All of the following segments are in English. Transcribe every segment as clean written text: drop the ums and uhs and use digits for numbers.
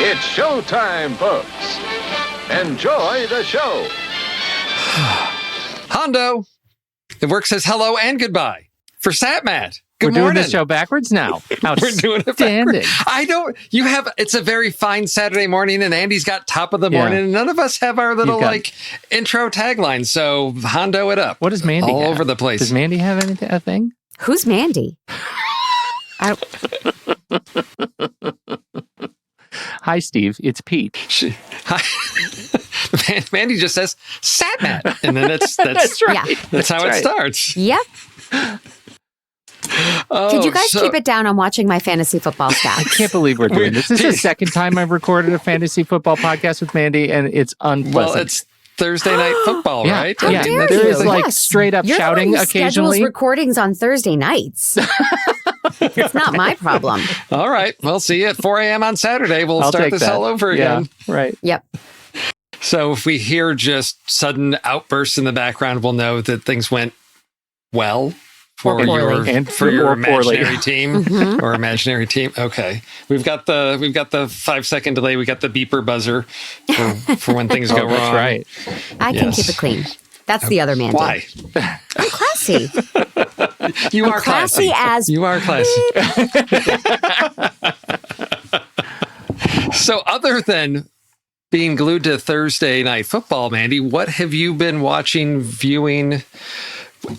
It's showtime, folks. Enjoy the show. Hondo. It works as hello and goodbye for Satmat. Good We're morning. doing this show backwards now. We're doing it backwards. It's a very fine Saturday morning, and Andy's got top of the morning, and none of us have our little intro tagline. So Hondo it up. What does Mandy all have? Over the place? Does Mandy have a thing? Who's Mandy? Hi, Steve. It's Pete. Hi. Mandy just says Satmat, and then that's right. Yeah. That's how it starts. Yep. Could you guys keep it down? I'm watching my fantasy football stats. I can't believe we're doing this. This is the second time I've recorded a fantasy football podcast with Mandy, and it's unpleasant. Well, it's Thursday night football, right? How dare there you? is straight up You're shouting the one who occasionally. schedules recordings on Thursday nights. It's not my problem. All right. We'll see you at 4 a.m. on Saturday. We'll I'll start take this that. all over again. Yeah, right. Yep. So if we hear just sudden outbursts in the background, we'll know that things went well for your imaginary team or imaginary team. Okay. We've got the 5-second delay. We got the beeper buzzer for when things go wrong. That's right. I can keep it clean. That's the other Mandy. Why? I'm classy. You are classy. You are classy. So other than being glued to Thursday night football, Mandy, what have you been watching, viewing?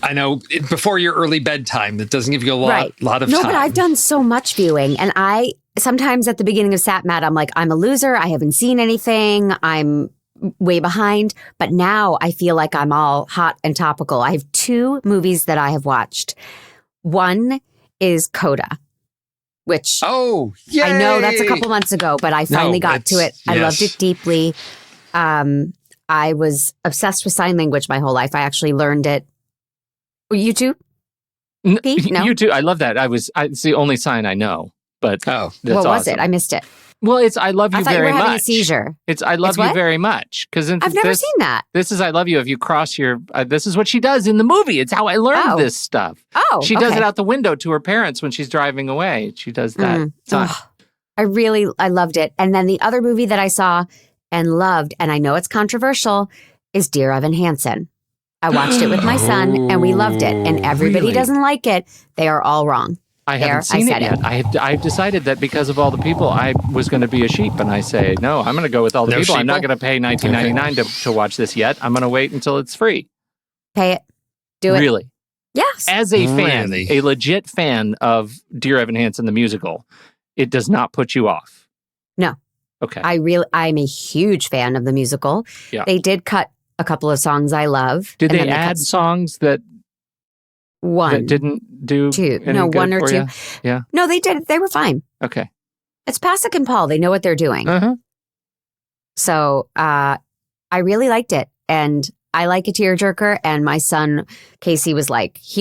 I know before your early bedtime, that doesn't give you a lot of time. No, but I've done so much viewing, and I sometimes at the beginning of Satmat, I'm like, I'm a loser. I haven't seen anything. I'm way behind. But now I feel like I'm all hot and topical. I have 2 movies that I have watched. One is Coda, which yay! I know that's a couple months ago, but I finally got to it. I loved it deeply. I was obsessed with sign language my whole life. I actually learned it. You too? Pete? No? You too. I love that. It's the only sign I know. But that's what was awesome. it? I missed it. Well, it's I love you I thought very you were having much. a seizure. It's I love you very much because I've never seen that. This is I love you if you cross your. This is what she does in the movie. It's how I learned this stuff. Oh, she does it out the window to her parents when she's driving away. She does that. I loved it. And then the other movie that I saw and loved, and I know it's controversial, is Dear Evan Hansen. I watched it with my son, and we loved it. And everybody doesn't like it. They are all wrong. I haven't seen it yet. I've decided that because of all the people, I was going to be a sheep, and I say, no, I'm going to go with all the people. I'm not going to pay $19.99 to watch this yet. I'm going to wait until it's free. Pay it. Do it. Really? Yes. As a fan, a legit fan of Dear Evan Hansen, the musical, it does not put you off. No. Okay. I'm a huge fan of the musical. Yeah. They did cut a couple of songs I love. Did they add songs that didn't do 2? any No, good 1 or for 2. you? Yeah. No, they did. They were fine. Okay. It's Pasek and Paul. They know what they're doing. Uh-huh. So I really liked it. And I like a tearjerker. And my son, Casey, was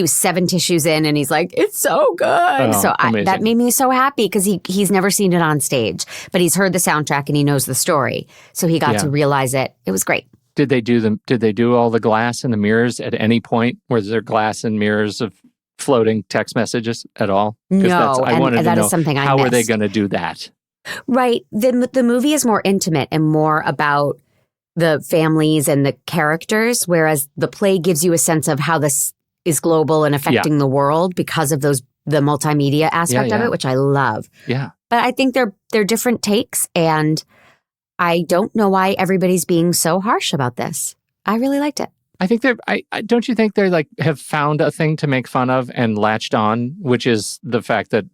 7 tissues in and he's like, it's so good. That made me so happy because he's never seen it on stage, but he's heard the soundtrack and he knows the story. So he got to realize it. It was great. Did they do all the glass and the mirrors at any point? Was there glass and mirrors of floating text messages at all? No, that is something I missed. How are they going to do that? Right. The movie is more intimate and more about the families and the characters, whereas the play gives you a sense of how this is global and affecting the world because of the multimedia aspect of it, which I love. Yeah. But I think they're different takes, and I don't know why everybody's being so harsh about this. I really liked it. I think don't you think they have found a thing to make fun of and latched on, which is the fact that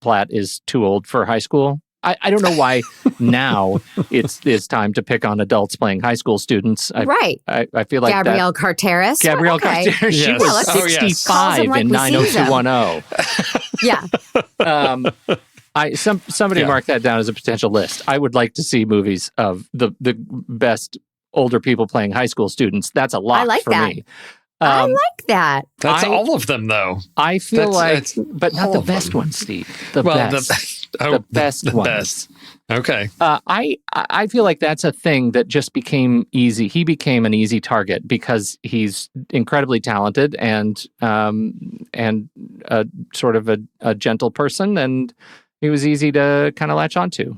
Platt is too old for high school? I don't know why now it's time to pick on adults playing high school students. Right. I feel like Gabrielle Carteris. Carteris. She was 65 in 90210. Yeah. Somebody mark that down as a potential list. I would like to see movies of the best older people playing high school students. That's a lot for me. I like that. That's all of them, though. I feel but not the best ones, Steve. The best ones. Okay. I feel like that's a thing that just became easy. He became an easy target because he's incredibly talented and sort of a gentle person, and he was easy to kind of latch onto.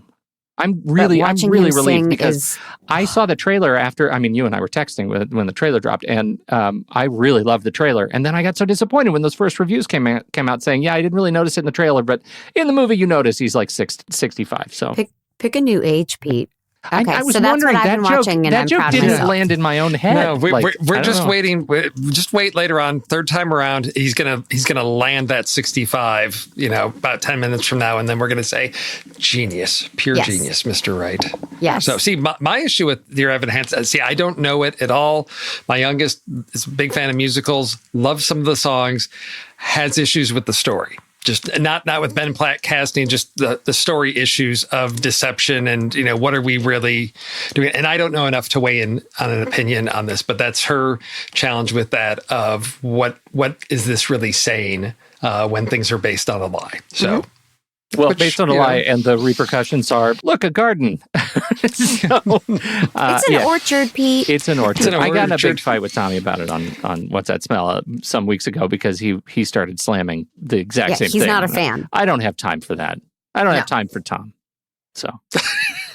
I'm really relieved because I saw the trailer after. I mean, you and I were texting when the trailer dropped, and I really loved the trailer. And then I got so disappointed when those first reviews came out saying, "Yeah, I didn't really notice it in the trailer, but in the movie, you notice he's like 65." So pick a new age, Pete. Okay, I was so that's wondering, what I've been watching, and I'm joke proud of didn't myself. land in my own head. No, we're just know. waiting. Just wait later on. Third time around, he's gonna land that 65. About 10 minutes from now, and then we're gonna say, genius, pure genius, Mr. Wright. Yes. So see, my issue with Dear Evan Hansen. See, I don't know it at all. My youngest is a big fan of musicals. Loves some of the songs. Has issues with the story. Just not with Ben Platt casting, just the story issues of deception and, what are we really doing? And I don't know enough to weigh in on an opinion on this, but that's her challenge with that of what is this really saying when things are based on a lie? So. Well, based on a lie, and the repercussions are, look, a garden. It's an orchard, Pete. It's an orchard. I got in a big fight with Tommy about it on What's That Smell some weeks ago because he started slamming the exact same thing. He's not a fan. I don't have time for that. I don't have time for Tom. So.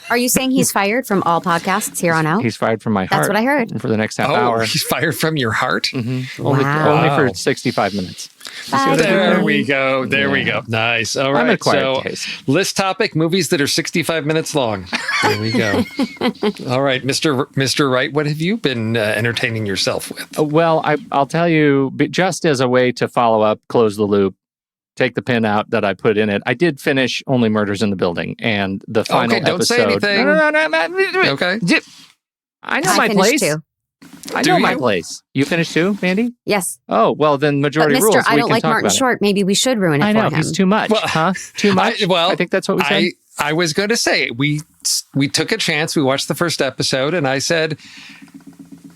Are you saying he's fired from all podcasts here on out? He's fired from my heart. That's what I heard. For the next half hour. He's fired from your heart? Mm-hmm. Only for 65 minutes. There we go. There we go. Nice. All right. I'm an acquired taste. List topic, movies that are 65 minutes long. There we go. All right, Mr. Wright, what have you been entertaining yourself with? Well, I'll tell you, just as a way to follow up, close the loop, take the pin out that I put in it. I did finish Only Murders in the Building, and the final episode. Okay, don't say anything. No. Okay. I know my place. Too. I know my place. You finished too, Mandy? Yes. Oh, well, then majority rules. I don't like Martin Short. Maybe we should ruin it for him. I know, he's too much. Well, Too much? I think that's what we said. I was going to say, we took a chance. We watched the first episode, and I said,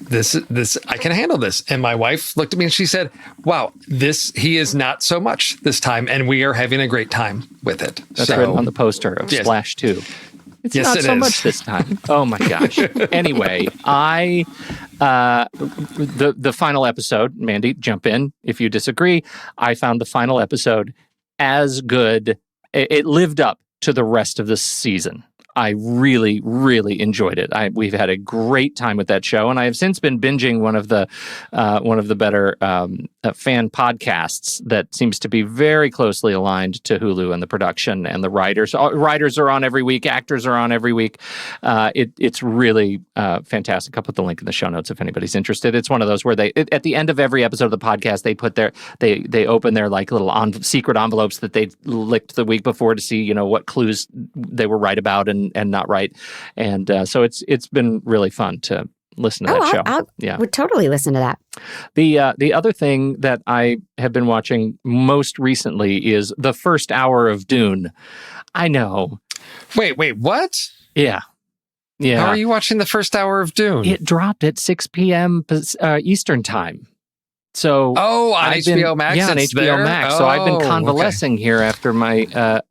this I can handle this. And my wife looked at me and she said, wow, he is not so much this time. And we are having a great time with it. That's written on the poster of Splash 2. It's not so much this time. Oh my gosh. Anyway, the final episode, Mandy, jump in if you disagree. I found the final episode as good. It lived up to the rest of the season. I really, really enjoyed it. We've had a great time with that show, and I have since been binging one of the better fan podcasts that seems to be very closely aligned to Hulu and the production and the writers. Writers are on every week, actors are on every week. It's really fantastic. I'll put the link in the show notes if anybody's interested. It's one of those where at the end of every episode of the podcast, they put they open their like little secret envelopes that they licked the week before to see what clues they were right about and not right. And so it's been really fun to listen to that show. I would totally listen to that. The other thing that I have been watching most recently is the first hour of Dune. I know. Wait, what? Yeah. How are you watching the first hour of Dune? It dropped at 6 p.m. Eastern time. So on HBO Max? Yeah, on HBO Max. So I've been convalescing here after my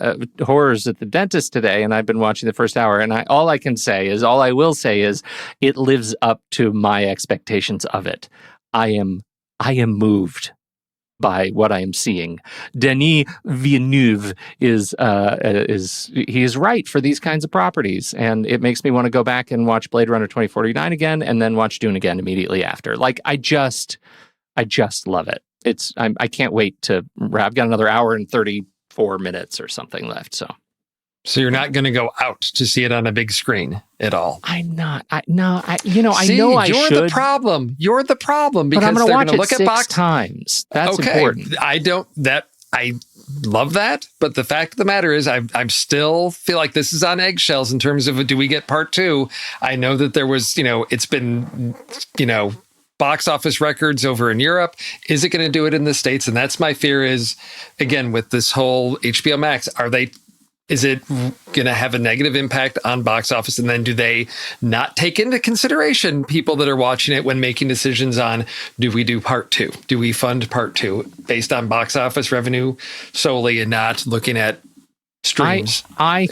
horrors at the dentist today, and I've been watching the first hour. And all I will say is it lives up to my expectations of it. I am moved by what I am seeing. Denis Villeneuve is right for these kinds of properties, and it makes me want to go back and watch Blade Runner 2049 again, and then watch Dune again immediately after. Like I just love it. I can't wait to. I've got another hour and 34 minutes or something left. So you're not going to go out to see it on a big screen at all. I'm not. I should. You're the problem. You're the problem because they're going to look at box times. That's important. I love that, but the fact of the matter is, I'm still feel like this is on eggshells in terms of do we get part 2? I know that there was, it's been, box office records over in Europe. Is it going to do it in the States? And that's my fear is, again, with this whole HBO Max, is it going to have a negative impact on box office? And then do they not take into consideration people that are watching it when making decisions on, do we do part 2? Do we fund part 2 based on box office revenue solely and not looking at streams. I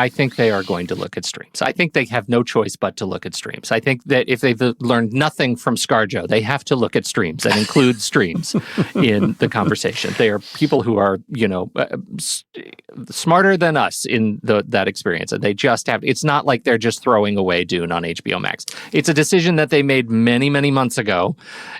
think they are going to look at streams. I think they have no choice but to look at streams. I think that if they've learned nothing from ScarJo, they have to look at streams and include streams in the conversation. They are people who are, smarter than us in that experience. And they just have, it's not like they're just throwing away Dune on HBO Max. It's a decision that they made many, many months ago.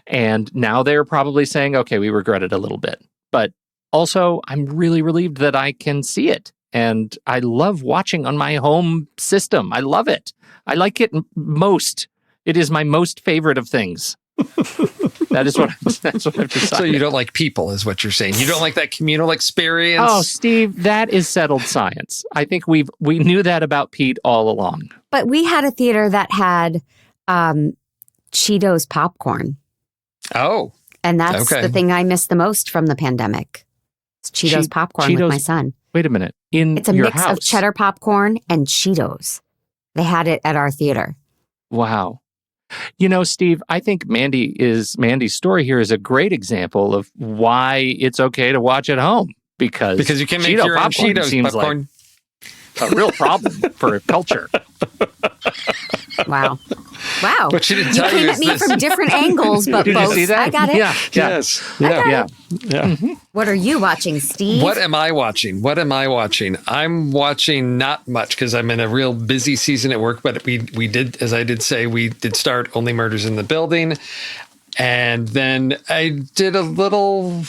And now they're probably saying, okay, we regret it a little bit. But also, I'm really relieved that I can see it. And I love watching on my home system. I love it. I like it most. It is my most favorite of things. That's what I've decided. So you don't like people, is what you're saying. You don't like that communal experience? Oh, Steve, that is settled science. I think we knew that about Pete all along. But we had a theater that had Cheetos popcorn. Oh. And that's the thing I miss the most from the pandemic. It's Cheetos popcorn with my son. Wait a minute. It's a mix of cheddar popcorn and Cheetos. They had it at our theater. Wow. Steve, I think Mandy's story here is a great example of why it's okay to watch at home. Because you can make your own Cheetos popcorn. Like a real problem for a culture. Wow. What she didn't tell you came at me from different angles, but Did both. You see that? I got it. Yeah. Yes. Yeah. Mm-hmm. What are you watching, Steve? What am I watching? I'm watching not much because I'm in a real busy season at work, but we did, as I did say, we did start Only Murders in the Building. And then I did a little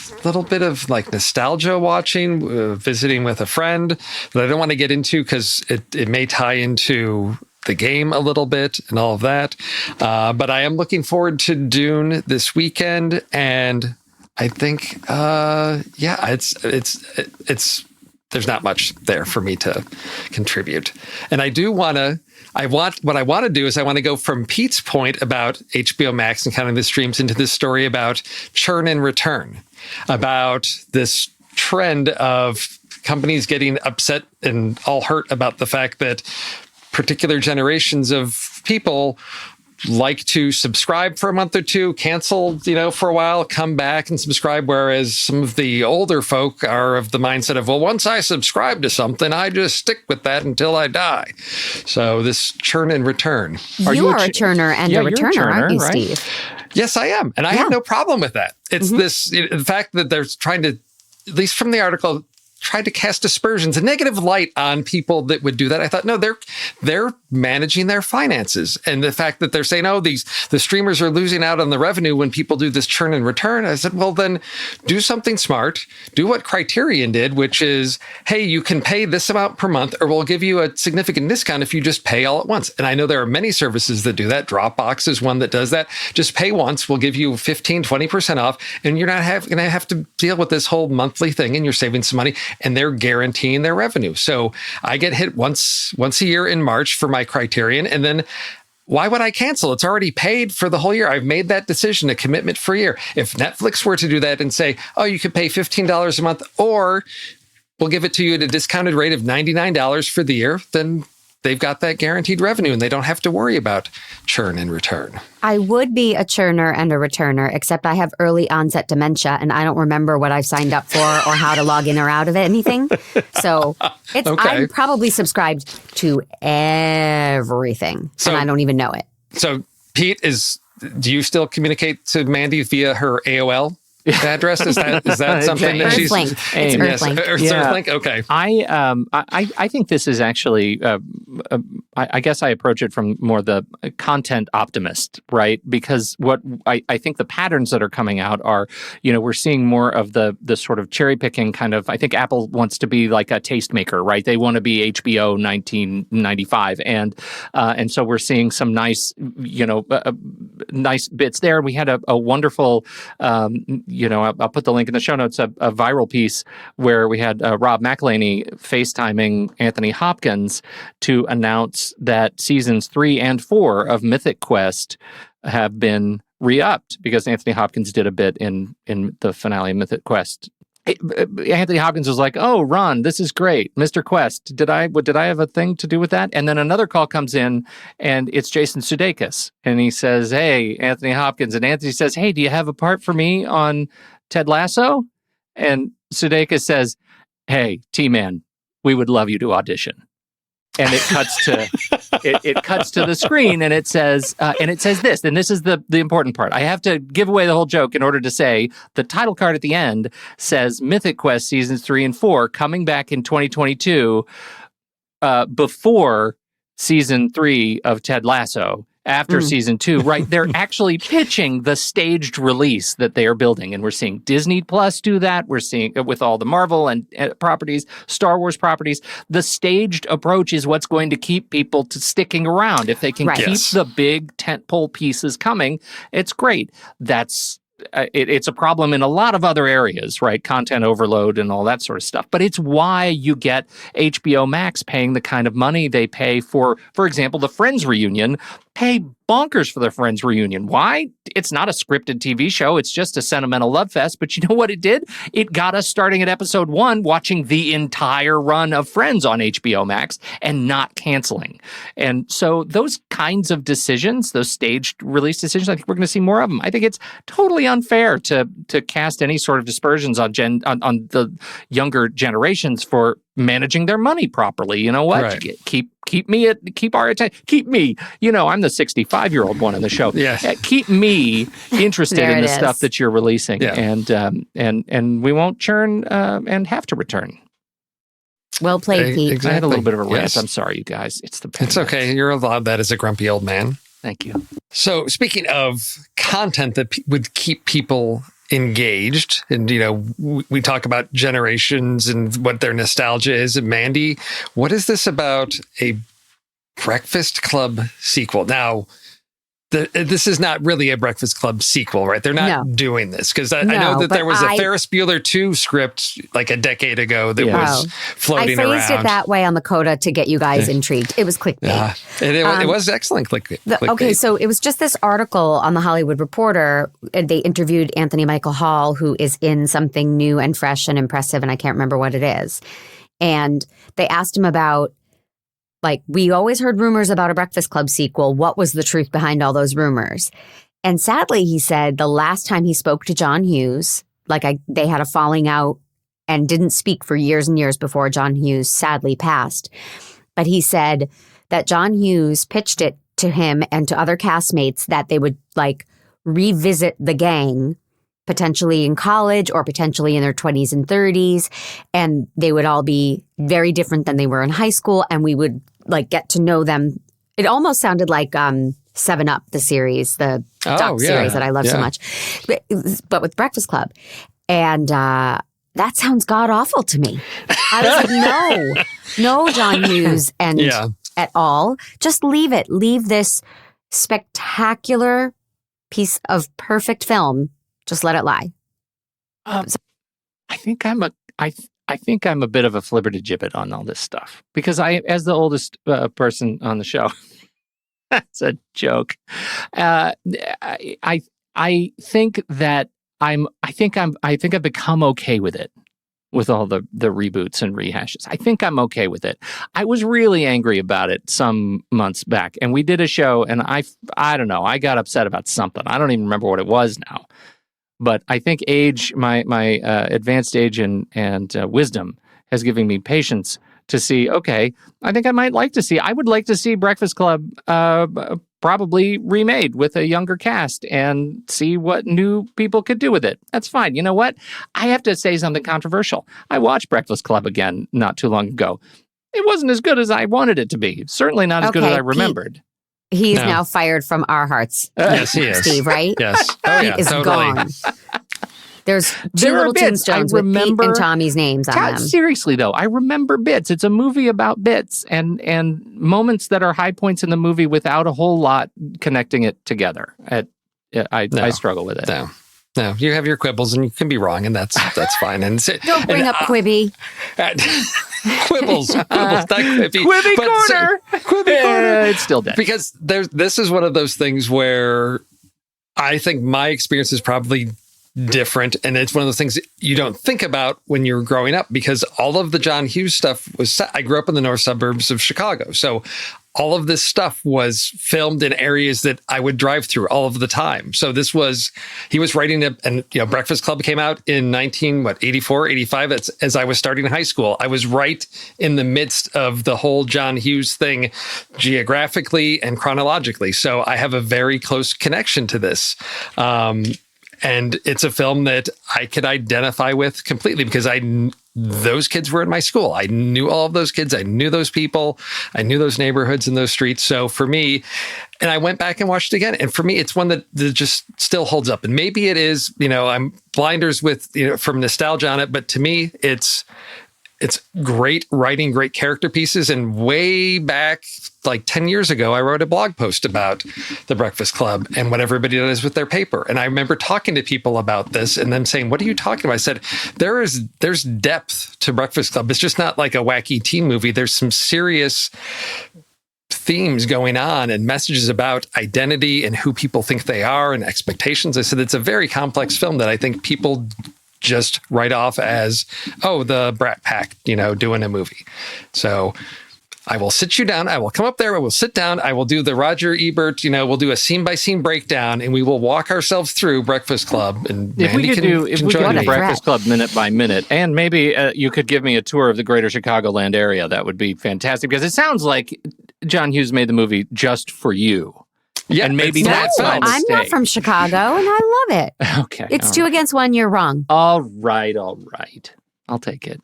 bit of like nostalgia watching, visiting with a friend that I don't want to get into because it may tie into the game a little bit and all of that. But I am looking forward to Dune this weekend. And I think, it's there's not much there for me to contribute. And I want to go from Pete's point about HBO Max and counting the streams into this story about churn and return, about this trend of companies getting upset and all hurt about the fact that particular generations of people like to subscribe for a month or two, cancel, for a while, come back and subscribe. Whereas some of the older folk are of the mindset of, well, once I subscribe to something, I just stick with that until I die. So this churn and return. You are a churner and a returner, aren't you, right? Steve? Yes, I am. And I have no problem with that. It's the fact that they're trying to, at least from the article, tried to cast aspersions, a negative light on people that would do that. I thought, no, they're managing their finances. And the fact that they're saying, the streamers are losing out on the revenue when people do this churn and return. I said, well, then do something smart. Do what Criterion did, which is, hey, you can pay this amount per month, or we'll give you a significant discount if you just pay all at once. And I know there are many services that do that. Dropbox is one that does that. Just pay once. We'll give you 15, 20% off. And you're not going to have to deal with this whole monthly thing, and you're saving some money. And they're guaranteeing their revenue. So I get hit once a year in March for my Criterion. And then why would I cancel? It's already paid for the whole year. I've made that decision, a commitment for a year. If Netflix were to do that and say, you could pay $15 a month, or we'll give it to you at a discounted rate of $99 for the year, then they've got that guaranteed revenue and they don't have to worry about churn and return. I would be a churner and a returner, except I have early onset dementia and I don't remember what I've signed up for or how to log in or out of anything. So I'm probably subscribed to everything and I don't even know it. So Pete, do you still communicate to Mandy via her AOL address? Is that something that she's Earthlink? It's Earthlink. Earthlink? Okay. I think this is actually I guess I approach it from more the content optimist, right? Because what I think the patterns that are coming out are, we're seeing more of the sort of cherry picking kind of. I think Apple wants to be like a tastemaker, right? They want to be HBO 1995, and so we're seeing some nice nice bits there. We had a wonderful. I'll put the link in the show notes, a viral piece where we had Rob McElhenney FaceTiming Anthony Hopkins to announce that seasons 3 and 4 of Mythic Quest have been re-upped because Anthony Hopkins did a bit in the finale of Mythic Quest. Anthony Hopkins was like, "Oh, Ron, this is great, Mr. Quest. Did I have a thing to do with that?" And then another call comes in, and it's Jason Sudeikis, and he says, "Hey, Anthony Hopkins," and Anthony says, "Hey, do you have a part for me on Ted Lasso?" And Sudeikis says, "Hey, T-Man, we would love you to audition. And it cuts to it cuts to the screen, and it says this, and this is the important part. I have to give away the whole joke in order to say the title card at the end says Mythic Quest seasons 3 and 4 coming back in 2022, before season 3 of Ted Lasso. After season 2, right? They're actually pitching the staged release that they are building. And we're seeing Disney Plus do that. We're seeing with all the Marvel and properties, Star Wars properties. The staged approach is what's going to keep people sticking around. If they can keep the big tentpole pieces coming, it's great. It's a problem in a lot of other areas, right? Content overload and all that sort of stuff. But it's why you get HBO Max paying the kind of money they pay for example, the Friends reunion. Pay bonkers for the Friends reunion. Why? It's not a scripted TV show. It's just a sentimental love fest. But you know what it did? It got us starting at episode 1, watching the entire run of Friends on HBO Max and not canceling. And so those kinds of decisions, those staged release decisions, I think we're going to see more of them. I think it's totally unfair to cast any sort of dispersions on the younger generations for managing their money properly. You know what? Right. Keep our attention. Keep me. I'm the 65-year-old one on the show. Yes. Keep me interested in the stuff that you're releasing, and we won't churn and have to return. Well played, Pete. Exactly. I had a little bit of a rant. I'm sorry, you guys. It's okay. You're allowed that as a grumpy old man. Thank you. So speaking of content that would keep people engaged, and we talk about generations and what their nostalgia is. And Mandy, what is this about a Breakfast Club sequel? Now, this is not really a Breakfast Club sequel, right? They're not doing this because I know that there was a Ferris Bueller 2 script like a decade ago that was floating around. I phrased it that way on the coda to get you guys intrigued. It was clickbait. Yeah. It was excellent clickbait. Okay, so it was just this article on The Hollywood Reporter. They interviewed Anthony Michael Hall, who is in something new and fresh and impressive, and I can't remember what it is. And they asked him about, we always heard rumors about a Breakfast Club sequel. What was the truth behind all those rumors? And sadly, he said the last time he spoke to John Hughes, they had a falling out and didn't speak for years and years before John Hughes sadly passed. But he said that John Hughes pitched it to him and to other castmates that they would revisit the gang, potentially in college or potentially in their 20s and 30s. And they would all be very different than they were in high school. And we would get to know them. It almost sounded like 7 Up, the series, the doc series that I love so much, but with Breakfast Club. And that sounds god-awful to me. I was like, no, John Hughes and at all. Just leave it. Leave this spectacular piece of perfect film. Just let it lie. I think I'm a bit of a flibbertigibbet on all this stuff because as the oldest person on the show, that's a joke. I think that I think I've become okay with it, with all the reboots and rehashes. I think I'm okay with it. I was really angry about it some months back, and we did a show, and I don't know, I got upset about something. I don't even remember what it was now. But I think age, my advanced age and wisdom has given me patience to see, okay, I think I would like to see Breakfast Club probably remade with a younger cast and see what new people could do with it. That's fine. You know what? I have to say something controversial. I watched Breakfast Club again not too long ago. It wasn't as good as I wanted it to be. Certainly not as good as I remembered. He's now fired from our hearts. Yes, he is. Steve, right? Yes. Oh, yeah, he is totally. Gone. There's two little tombstones with Pete and Tommy's names on them. Seriously, though, I remember bits. It's a movie about bits and moments that are high points in the movie without a whole lot connecting it together. I struggle with it. No, you have your quibbles and you can be wrong, and that's fine. And don't bring up Quibi. Quibbles, not Quibi. Quibi corner. Quibi corner. It's still dead. Because this is one of those things where I think my experience is probably different, and it's one of those things that you don't think about when you're growing up, because all of the John Hughes stuff was set. I grew up in the north suburbs of Chicago, so all of this stuff was filmed in areas that I would drive through all of the time. So he was writing and Breakfast Club came out in 84, 85, as I was starting high school. I was right in the midst of the whole John Hughes thing geographically and chronologically. So I have a very close connection to this. And it's a film that I could identify with completely because those kids were in my school. I knew all of those kids. I knew those people. I knew those neighborhoods and those streets. So for me, and I went back and watched it again. And for me, it's one that just still holds up. And maybe it is, I'm blinders with, from nostalgia on it. But to me, it's great writing, great character pieces. And way back, like 10 years ago, I wrote a blog post about the Breakfast Club and what everybody does with their paper. And I remember talking to people about this and them saying, what are you talking about? I said, there's depth to Breakfast Club. It's just not like a wacky teen movie. There's some serious themes going on and messages about identity and who people think they are and expectations. I said, it's a very complex film that I think people just write off as, the Brat Pack, doing a movie. So I will sit you down. I will come up there. I will sit down. I will do the Roger Ebert, we'll do a scene by scene breakdown and we will walk ourselves through Breakfast Club. And if we could do Breakfast Club minute by minute, and maybe you could give me a tour of the greater Chicagoland area, that would be fantastic because it sounds like John Hughes made the movie just for you. Yeah, and maybe that's my mistake. I'm not from Chicago, and I love it. Okay. It's 2 against 1. You're wrong. All right. I'll take it.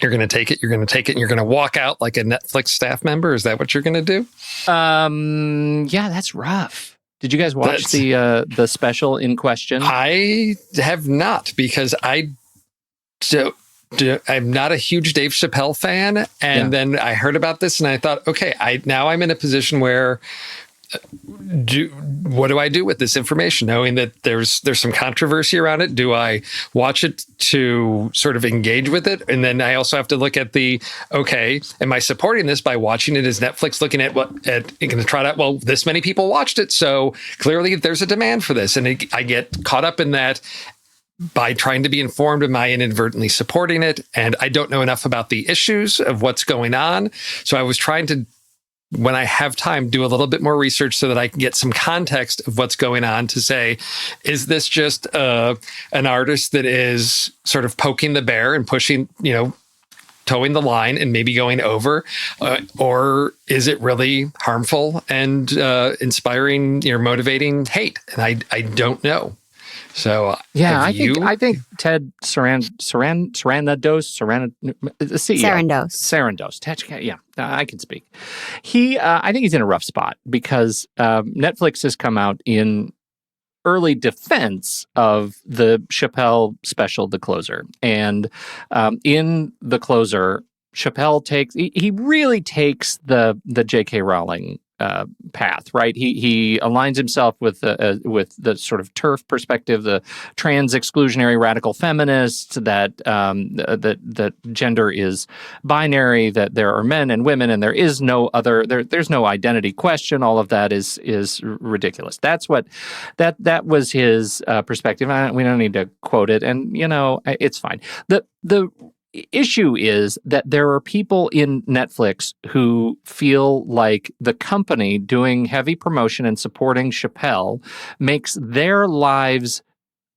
You're going to take it. You're going to take it, and you're going to walk out like a Netflix staff member. Is that what you're going to do? Yeah, that's rough. Did you guys watch the special in question? I have not because I'm not a huge Dave Chappelle fan, and then I heard about this, and I thought, okay, now I'm in a position where. What do I do with this information, knowing that there's some controversy around it? Do I watch it to sort of engage with it? And then I also have to look at am I supporting this by watching it? Is Netflix looking at going to try to, this many people watched it, so clearly there's a demand for this. And I get caught up in that by trying to be informed. Am I inadvertently supporting it? And I don't know enough about the issues of what's going on. So I was trying to, when I have time, do a little bit more research so that I can get some context of what's going on to say, is this just an artist that is sort of poking the bear and pushing, towing the line and maybe going over, or is it really harmful and inspiring, motivating hate? And I don't know. So I think Ted Sarandos. Yeah, I can speak. I think he's in a rough spot because Netflix has come out in early defense of the Chappelle special, The Closer, and in The Closer, Chappelle really takes the J.K. Rowling path, right? He aligns himself with the sort of TERF perspective, the trans exclusionary radical feminists, that gender is binary, that there are men and women, and there is no other. There's no identity question. All of that is ridiculous. That's what that was his perspective. We don't need to quote it, and it's fine. The issue is that there are people in Netflix who feel like the company doing heavy promotion and supporting Chappelle makes their lives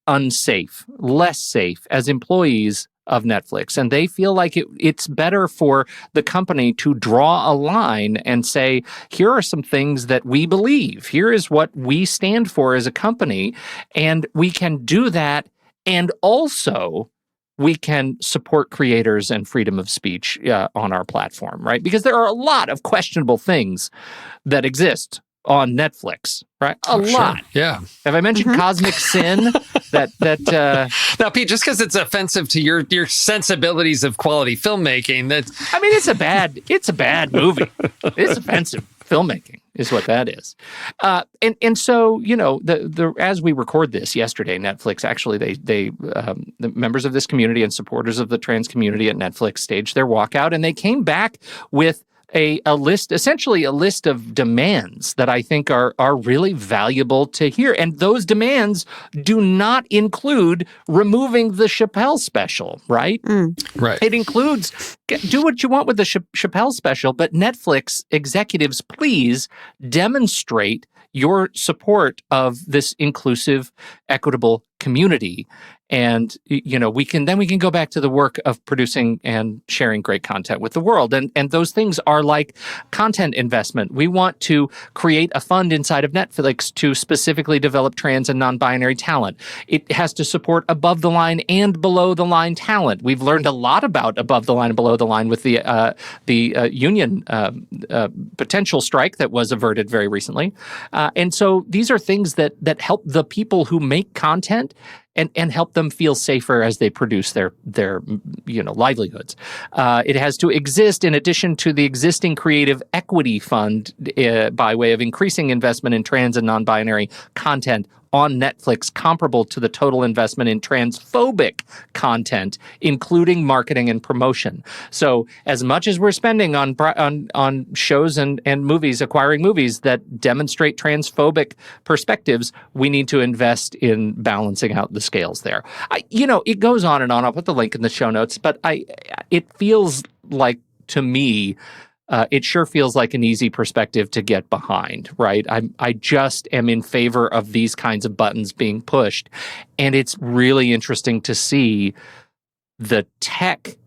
unsafe, less safe as employees of Netflix. And they feel like it's better for the company to draw a line and say, here are some things that we believe. Here is what we stand for as a company. And we can do that. And also, we can support creators and freedom of speech on our platform, right? Because there are a lot of questionable things that exist on Netflix, right? A lot. Sure. Yeah. Have I mentioned Cosmic Sin? Now, Pete, just because it's offensive to your sensibilities of quality filmmaking, it's a bad movie. It's offensive filmmaking is what that is. And so, as we record this yesterday, Netflix actually, the members of this community and supporters of the trans community at Netflix staged their walkout, and they came back with a list, essentially a list of demands that I think are really valuable to hear. And those demands do not include removing the Chappelle special, right? Right. It includes, do what you want with the Chappelle special, but Netflix executives, please demonstrate your support of this inclusive, equitable community. And, we can go back to the work of producing and sharing great content with the world. And those things are like content investment. We want to create a fund inside of Netflix to specifically develop trans and non-binary talent. It has to support above the line and below the line talent. We've learned a lot about above the line and below the line with the union potential strike that was averted very recently. And so these are things that help the people who make content and help them feel safer as they produce their livelihoods. It has to exist in addition to the existing Creative Equity Fund by way of increasing investment in trans and non-binary content on Netflix, comparable to the total investment in transphobic content, including marketing and promotion. So as much as we're spending on shows and movies, acquiring movies that demonstrate transphobic perspectives, we need to invest in balancing out the scales there. It goes on and on. I'll put the link in the show notes, but it feels like, to me, it sure feels like an easy perspective to get behind, right? I just am in favor of these kinds of buttons being pushed. And it's really interesting to see the tech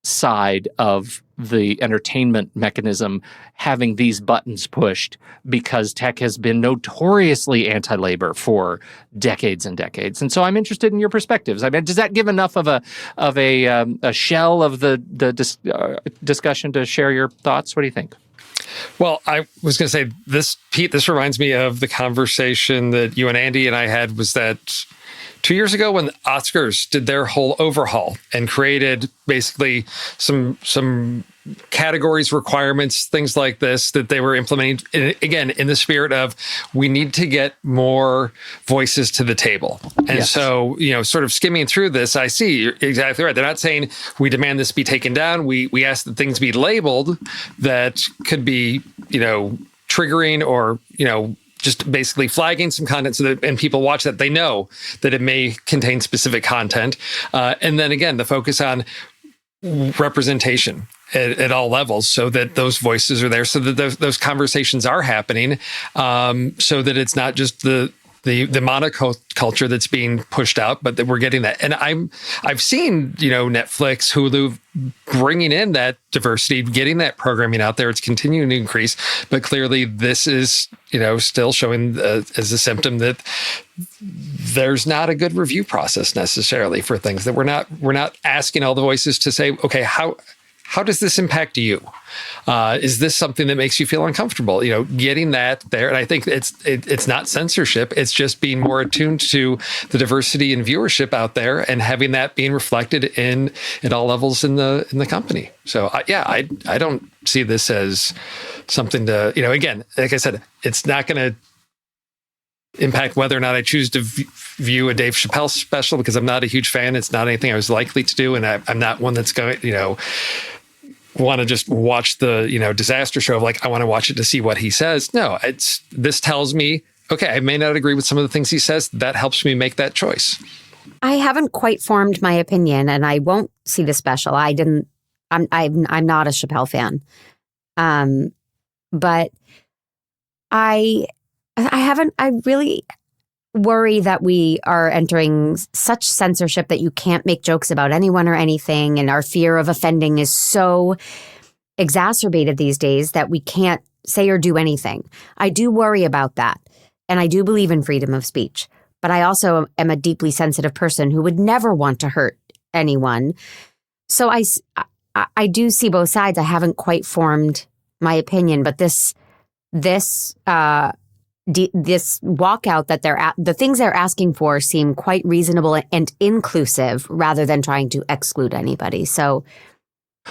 side of the entertainment mechanism having these buttons pushed, because tech has been notoriously anti-labor for decades and decades. And so I'm interested in your perspectives. I mean, does that give enough of a shell of the discussion to share your thoughts? What do you think? Well, I was going to say this, Pete, this reminds me of the conversation that you and Andy and I had, was that 2 years ago when the Oscars did their whole overhaul and created basically some categories, requirements, things like this that they were implementing, again, in the spirit of, we need to get more voices to the table. And so, sort of skimming through this, I see you're exactly right. They're not saying we demand this be taken down. We ask that things be labeled that could be, triggering or, just basically flagging some content so that, and people watch that, they know that it may contain specific content. And then again, the focus on representation at all levels, so that those voices are there, so that those conversations are happening, so that it's not just the monoculture that's being pushed out, but that we're getting that. And I've seen, Netflix, Hulu bringing in that diversity, getting that programming out there. It's continuing to increase, but clearly this is, still showing as a symptom that there's not a good review process necessarily for things, that we're not asking all the voices to say, okay, how does this impact you? Is this something that makes you feel uncomfortable? Getting that there. And I think it's not censorship. It's just being more attuned to the diversity and viewership out there, and having that being reflected at all levels in the company. So I don't see this as something to, again, like I said, it's not going to impact whether or not I choose to view a Dave Chappelle special, because I'm not a huge fan. It's not anything I was likely to do. And I'm not one that's going, want to just watch the, disaster show of like, I want to watch it to see what he says. No, this tells me, okay, I may not agree with some of the things he says. That helps me make that choice. I haven't quite formed my opinion, and I won't see the special. I'm not a Chappelle fan. But I really worry that we are entering such censorship that you can't make jokes about anyone or anything. And our fear of offending is so exacerbated these days that we can't say or do anything. I do worry about that. And I do believe in freedom of speech. But I also am a deeply sensitive person who would never want to hurt anyone. So I do see both sides. I haven't quite formed my opinion, but this walkout that the things they're asking for seem quite reasonable and inclusive, rather than trying to exclude anybody. So,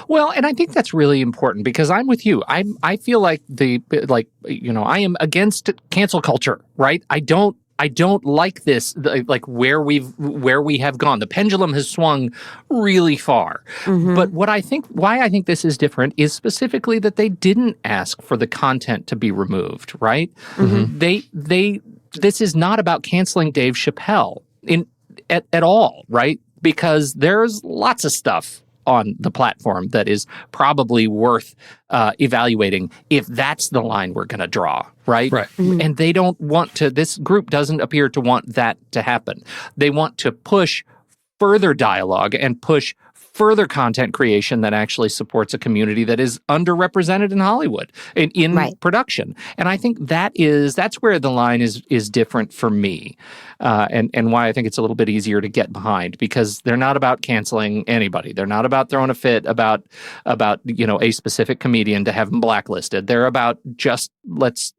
well, and I think that's really important, because I'm with you. I feel like I am against cancel culture, right? I don't I don't like this, like where we have gone. The pendulum has swung really far. Mm-hmm. But why I think this is different is specifically that they didn't ask for the content to be removed, right? Mm-hmm. This is not about canceling Dave Chappelle at all, right? Because there's lots of stuff on the platform that is probably worth evaluating if that's the line we're going to draw, right? Right. Mm-hmm. And they don't want to, this group doesn't appear to want that to happen. They want to push further dialogue and push further content creation that actually supports a community that is underrepresented in Hollywood, in right. production. And I think that's where the line is different for me, and why I think it's a little bit easier to get behind, because they're not about canceling anybody. They're not about throwing a fit about a specific comedian to have them blacklisted. They're about just let's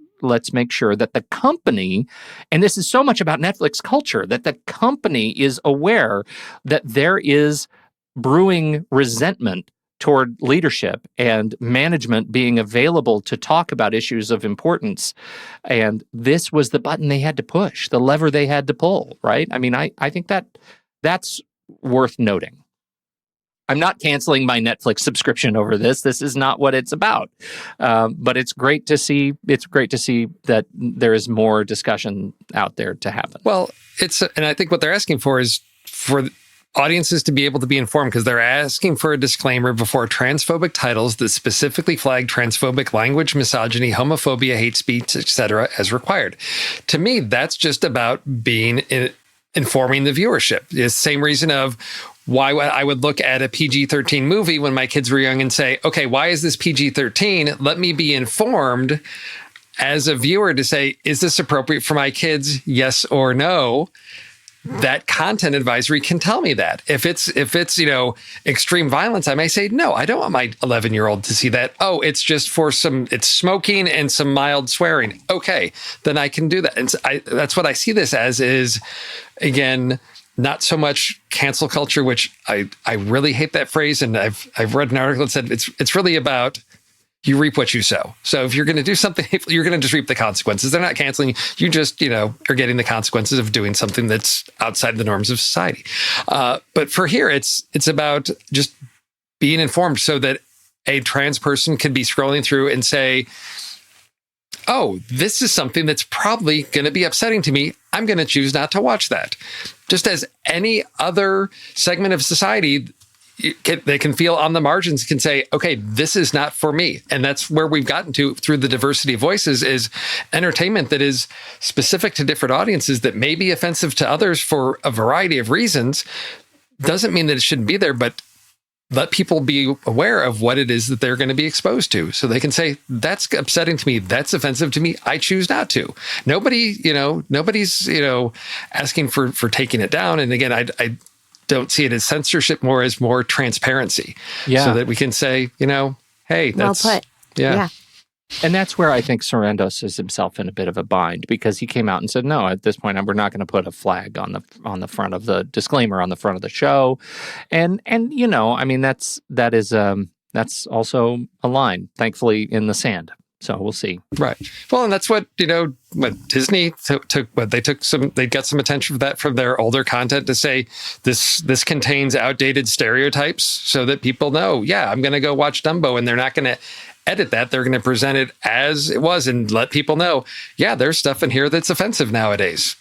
make sure that the company, and this is so much about Netflix culture, that the company is aware that there is brewing resentment toward leadership and management being available to talk about issues of importance. And this was the button they had to push, the lever they had to pull, right? I mean, I think that's worth noting. I'm not canceling my Netflix subscription over this. This is not what it's about. But it's great to see. It's great to see that there is more discussion out there to happen. Well, and I think what they're asking for is for audiences to be able to be informed, because they're asking for a disclaimer before transphobic titles that specifically flag transphobic language, misogyny, homophobia, hate speech, etc., as required. To me, that's just about informing the viewership. It's the same reason of why I would look at a PG-13 movie when my kids were young and say, okay, why is this PG-13? Let me be informed as a viewer to say, is this appropriate for my kids? Yes or no? That content advisory can tell me that. If it's extreme violence, I may say, no, I don't want my 11-year-old to see that. Oh, it's just for it's smoking and some mild swearing. Okay, then I can do that. And that's what I see this as is, again, not so much cancel culture, which I really hate that phrase. And I've read an article that said it's really about you reap what you sow. So if you're going to do something, you're going to just reap the consequences. They're not canceling. You just, are getting the consequences of doing something that's outside the norms of society. But for here, it's about just being informed so that a trans person can be scrolling through and say, oh, this is something that's probably going to be upsetting to me. I'm going to choose not to watch that. Just as any other segment of society, they can feel on the margins, can say, okay, this is not for me. And that's where we've gotten to through the diversity of voices, is entertainment that is specific to different audiences that may be offensive to others for a variety of reasons. Doesn't mean that it shouldn't be there, but let people be aware of what it is that they're going to be exposed to. So they can say, that's upsetting to me. That's offensive to me. I choose not to. Nobody's, asking for taking it down. And again, I don't see it as censorship, more as more transparency. Yeah. So that we can say, hey, that's well put. Yeah. And that's where I think Sarmento is himself in a bit of a bind, because he came out and said, no, at this point, we're not going to put a flag on the front of the disclaimer on the front of the show. And that's also a line, thankfully, in the sand. So we'll see. Right. Well, and that's what, what Disney they got some attention for that from their older content to say this contains outdated stereotypes so that people know, yeah, I'm going to go watch Dumbo, and they're not going to edit that. They're going to present it as it was and let people know, yeah, there's stuff in here that's offensive nowadays.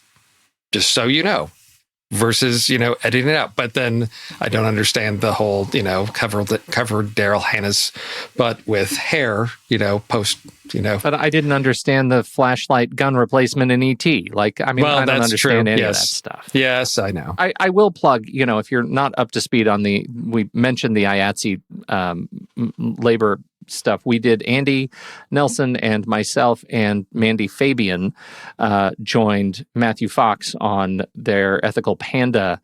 Just so you know. Versus, editing it out. But then I don't understand the whole, cover Daryl Hannah's butt with hair, post. But I didn't understand the flashlight gun replacement in E.T. I don't understand any of that stuff. Yes, I know. I will plug, if you're not up to speed on we mentioned the IATSE labor stuff. We did. Andy Nelson and myself and Mandy Fabian joined Matthew Fox on their Ethical Panda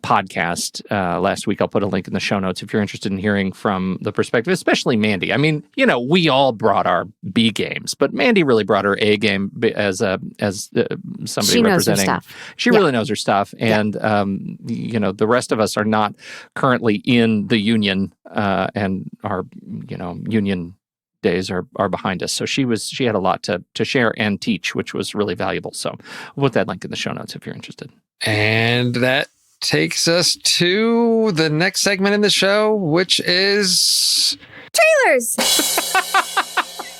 podcast last week. I'll put a link in the show notes if you're interested in hearing from the perspective, especially Mandy. I mean, we all brought our B games, but Mandy really brought her A game as somebody she representing. Knows her stuff. She really knows her stuff, and the rest of us are not currently in the union and are union days are behind us. So she had a lot to share and teach, which was really valuable. So we'll put that link in the show notes if you're interested. And that takes us to the next segment in the show, which is trailers.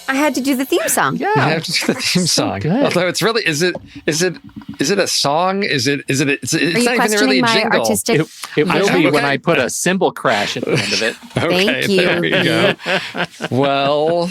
I had to do the theme song. Yeah, you have to do the theme song. So although it's really is it a song? It's not even really a jingle. Artistic? It will be when I put a cymbal crash at the end of it. Okay, Thank you. there we go. Well,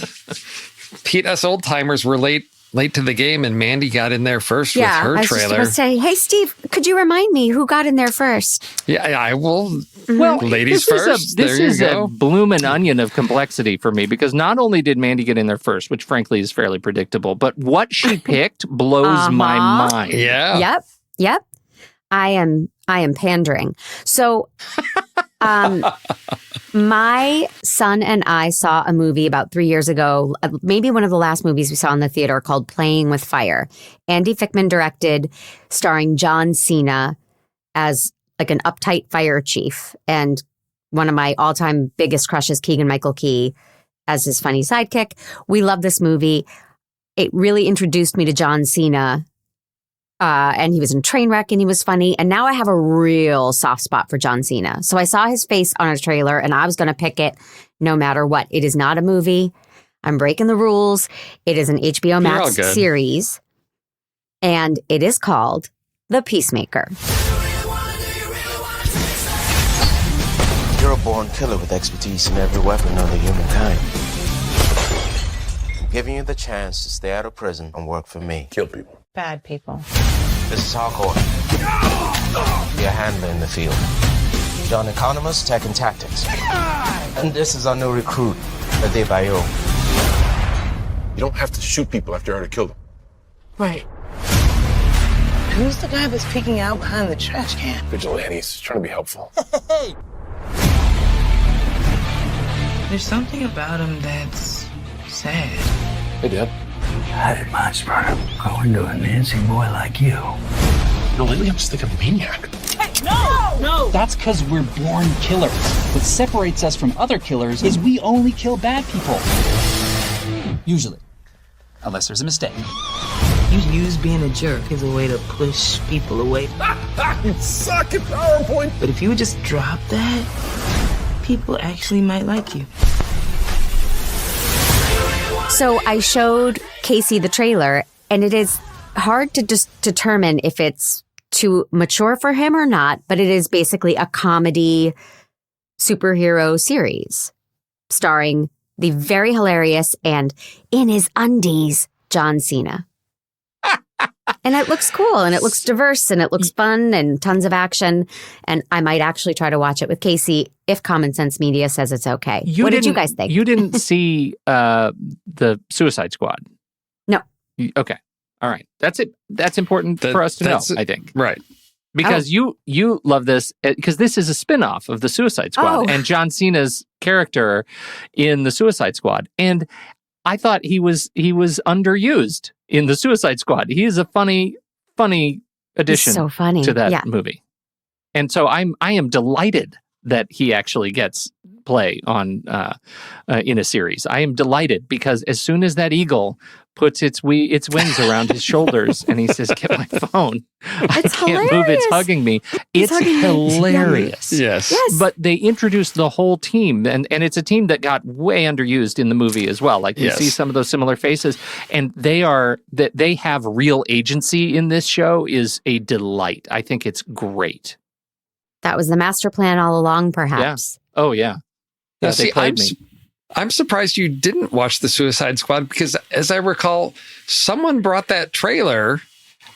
Pete, us old timers were late to the game, and Mandy got in there first with her I was trailer. just going to say, hey, Steve, could you remind me who got in there first? Yeah, I will. Well, ladies first. This is a bloomin' onion of complexity for me, because not only did Mandy get in there first, which frankly is fairly predictable, but what she picked blows my mind. Yeah. Yep. I am pandering. So, my son and I saw a movie about 3 years ago, maybe one of the last movies we saw in the theater, called Playing with Fire. Andy Fickman directed, starring John Cena as like an uptight fire chief, and one of my all-time biggest crushes, Keegan-Michael Key, as his funny sidekick. We love this movie. It really introduced me to John Cena. And he was in Trainwreck and he was funny. And now I have a real soft spot for John Cena. So I saw his face on a trailer and I was going to pick it no matter what. It is not a movie. I'm breaking the rules. It is an HBO Max series. And it is called The Peacemaker. You're a born killer with expertise in every weapon known to humankind. I'm giving you the chance to stay out of prison and work for me. Kill people. Bad people. This is hardcore. Be a handler in the field. John Economist, Tech and Tactics. And this is our new recruit, Ade Bayo. You don't have to shoot people after you already killed them. Right. Who's the guy that's peeking out behind the trash can? Vigilantes, trying to be helpful. Hey! There's something about him that's sad. Hey, Dad. How did my sperm go into a Nancy boy like you? No, lately I'm just like a maniac. Hey, no! That's because we're born killers. What separates us from other killers is we only kill bad people. Usually. Unless there's a mistake. You use being a jerk as a way to push people away. You suck at PowerPoint. But if you would just drop that, people actually might like you. So I showed Casey the trailer, and it is hard to just determine if it's too mature for him or not, but it is basically a comedy superhero series starring the very hilarious and in his undies, John Cena. And it looks cool, and it looks diverse, and it looks fun, and tons of action. And I might actually try to watch it with Casey if Common Sense Media says it's okay. What did you guys think? You didn't see the Suicide Squad? No. Okay. All right. That's it. That's important for us to know, I think. Right. Because you love this, because this is a spinoff of the Suicide Squad and John Cena's character in the Suicide Squad. And I thought he was underused in the Suicide Squad. He is a funny addition to that movie. And so I am delighted that he actually gets play on in a series. I am delighted because as soon as that eagle puts its wings around his shoulders and he says, "Get my phone," I can't move. It's hugging me. It's hilarious. Yes. But they introduced the whole team, and it's a team that got way underused in the movie as well. Like we see some of those similar faces, and they have real agency in this show is a delight. I think it's great. That was the master plan all along, perhaps. Yeah. Oh yeah. Now, they played me. I'm surprised you didn't watch the Suicide Squad because, as I recall, someone brought that trailer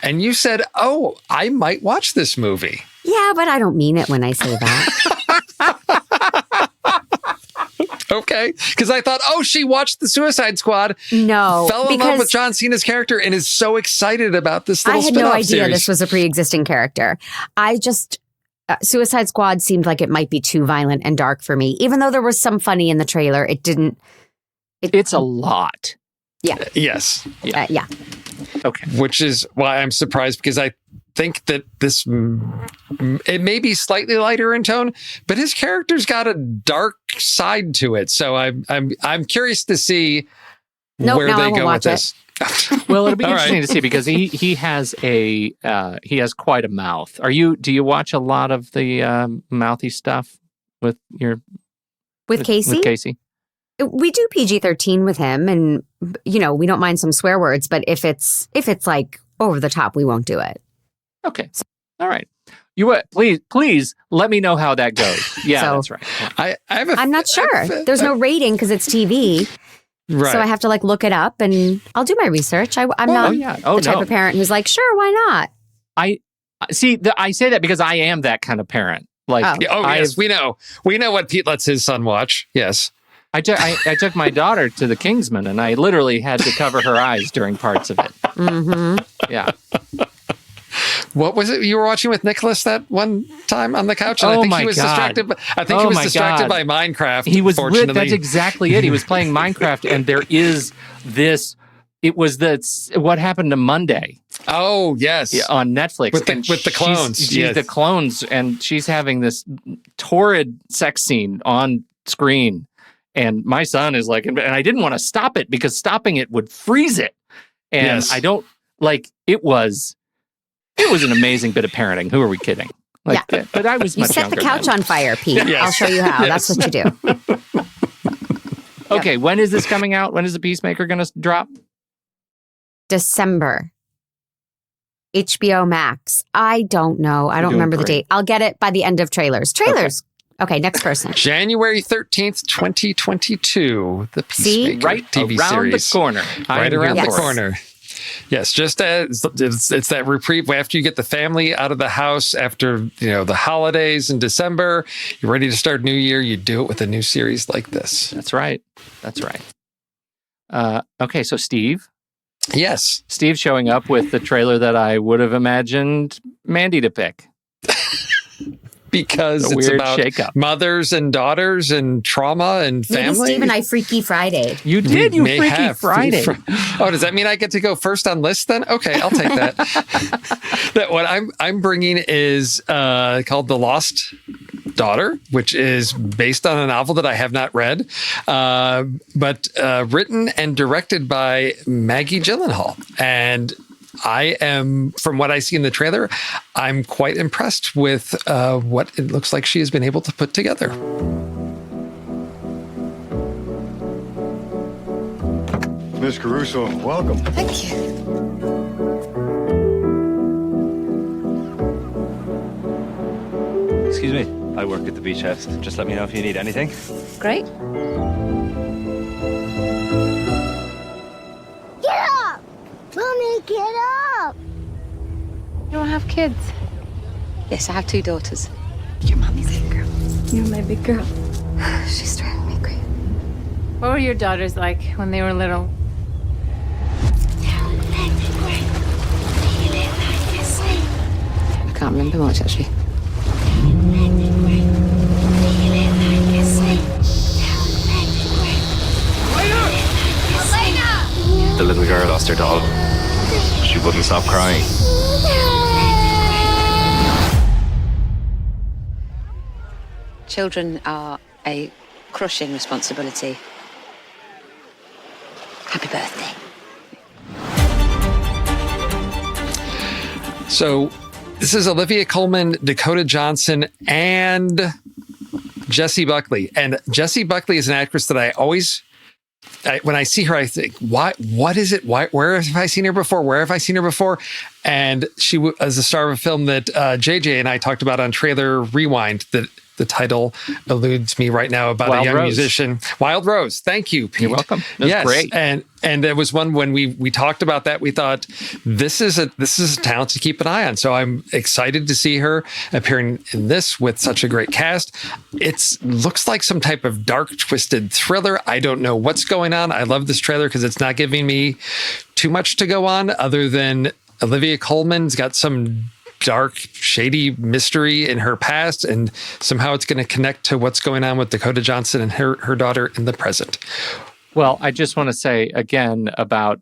and you said, "Oh, I might watch this movie." Yeah, but I don't mean it when I say that. Okay. Because I thought, oh, she watched the Suicide Squad. No. Fell in love with John Cena's character and is so excited about this little spin-off I had no idea series. this was a pre-existing character. Suicide Squad seemed like it might be too violent and dark for me. Even though there was some funny in the trailer, it didn't. It's a lot. Yeah. Yes. Yeah. Okay. Which is why I'm surprised, because I think that it may be slightly lighter in tone, but his character's got a dark side to it. So I'm curious to see where they go with this. Well, it'll be interesting to see because he has quite a mouth. Do you watch a lot of the mouthy stuff with Casey? With Casey? We do PG-13 with him, and we don't mind some swear words, but if it's like over the top, we won't do it. Okay. All right. Please let me know how that goes. Yeah, that's right. I'm not sure. There's no rating because it's TV. Right. So I have to look it up, and I'll do my research. I'm not the type of parent who's like, sure, why not? I say that because I am that kind of parent. Yes, we know what Pete lets his son watch. Yes. I took my daughter to the Kingsman, and I literally had to cover her eyes during parts of it. Mm-hmm. Yeah. What was it you were watching with Nicholas that one time on the couch? And I think he was distracted by Minecraft. He was that's exactly it. He was playing Minecraft, and there is this. It was what happened to Monday. Oh yes, on Netflix with the clones. She's the clones, and she's having this torrid sex scene on screen. And my son is like, and I didn't want to stop it because stopping it would freeze it. And I don't it was an amazing bit of parenting. Who are we kidding? But I was much younger. You set the couch on fire, Pete. Yes. I'll show you how. Yes. That's what you do. Okay, when is this coming out? When is The Peacemaker going to drop? December. HBO Max. I don't know. I don't remember the date. I'll get it by the end of trailers. Okay, next person. January 13th, 2022. The Peacemaker TV around series. The corner. Right around the corner. Yes, just as it's that reprieve after you get the family out of the house after the holidays in December. You're ready to start New Year. You do it with a new series like this. That's right. Okay, so Steve. Yes, Steve showing up with the trailer that I would have imagined Mandy to pick. Because it's about mothers and daughters and trauma and family. Maybe Steve and I Freaky Friday. You did, you Freaky Friday. Oh, does that mean I get to go first on list then? Okay, I'll take that. That what I'm bringing is called The Lost Daughter, which is based on a novel that I have not read, but written and directed by Maggie Gyllenhaal. And I am, from what I see in the trailer, I'm quite impressed with what it looks like she has been able to put together. Miss Caruso, welcome. Thank you. Excuse me, I work at the Beach House. Just let me know if you need anything. Great. Get up! Mommy, get up! You don't have kids? Yes, I have 2 daughters. Your mommy's big girl. You're my big girl. She's driving me crazy. What were your daughters like when they were little? I can't remember much, actually. The little girl lost her doll. She wouldn't stop crying. Children are a crushing responsibility. Happy birthday. So this is Olivia Colman, Dakota Johnson, and Jessie Buckley. And Jessie Buckley is an actress that I always... when I see her, I think, what is it? Where have I seen her before? Where have I seen her before? And she was the star of a film that JJ and I talked about on Trailer Rewind, that the title eludes me right now, about a young musician. Wild Rose. Thank you, Pete. You're welcome. That's great. And there was one when we talked about that, we thought this is a talent to keep an eye on. So I'm excited to see her appearing in this with such a great cast. It looks like some type of dark, twisted thriller. I don't know what's going on. I love this trailer because it's not giving me too much to go on other than Olivia Colman's got some dark, shady mystery in her past, and somehow it's going to connect to what's going on with Dakota Johnson and her daughter in the present. Well, I just want to say again about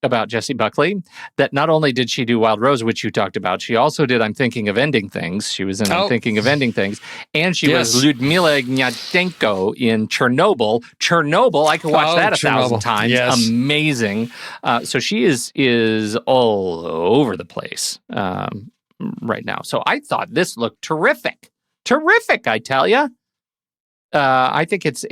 about Jessie Buckley, that not only did she do Wild Rose, which you talked about, she also did I'm Thinking of Ending Things. She was in I'm Thinking of Ending Things. And she was Lyudmila Gnatenko in Chernobyl. Chernobyl, I could watch that 1,000 times. Yes. Amazing. So she is all over the place right now. So I thought this looked terrific. Terrific, I tell you. I think it's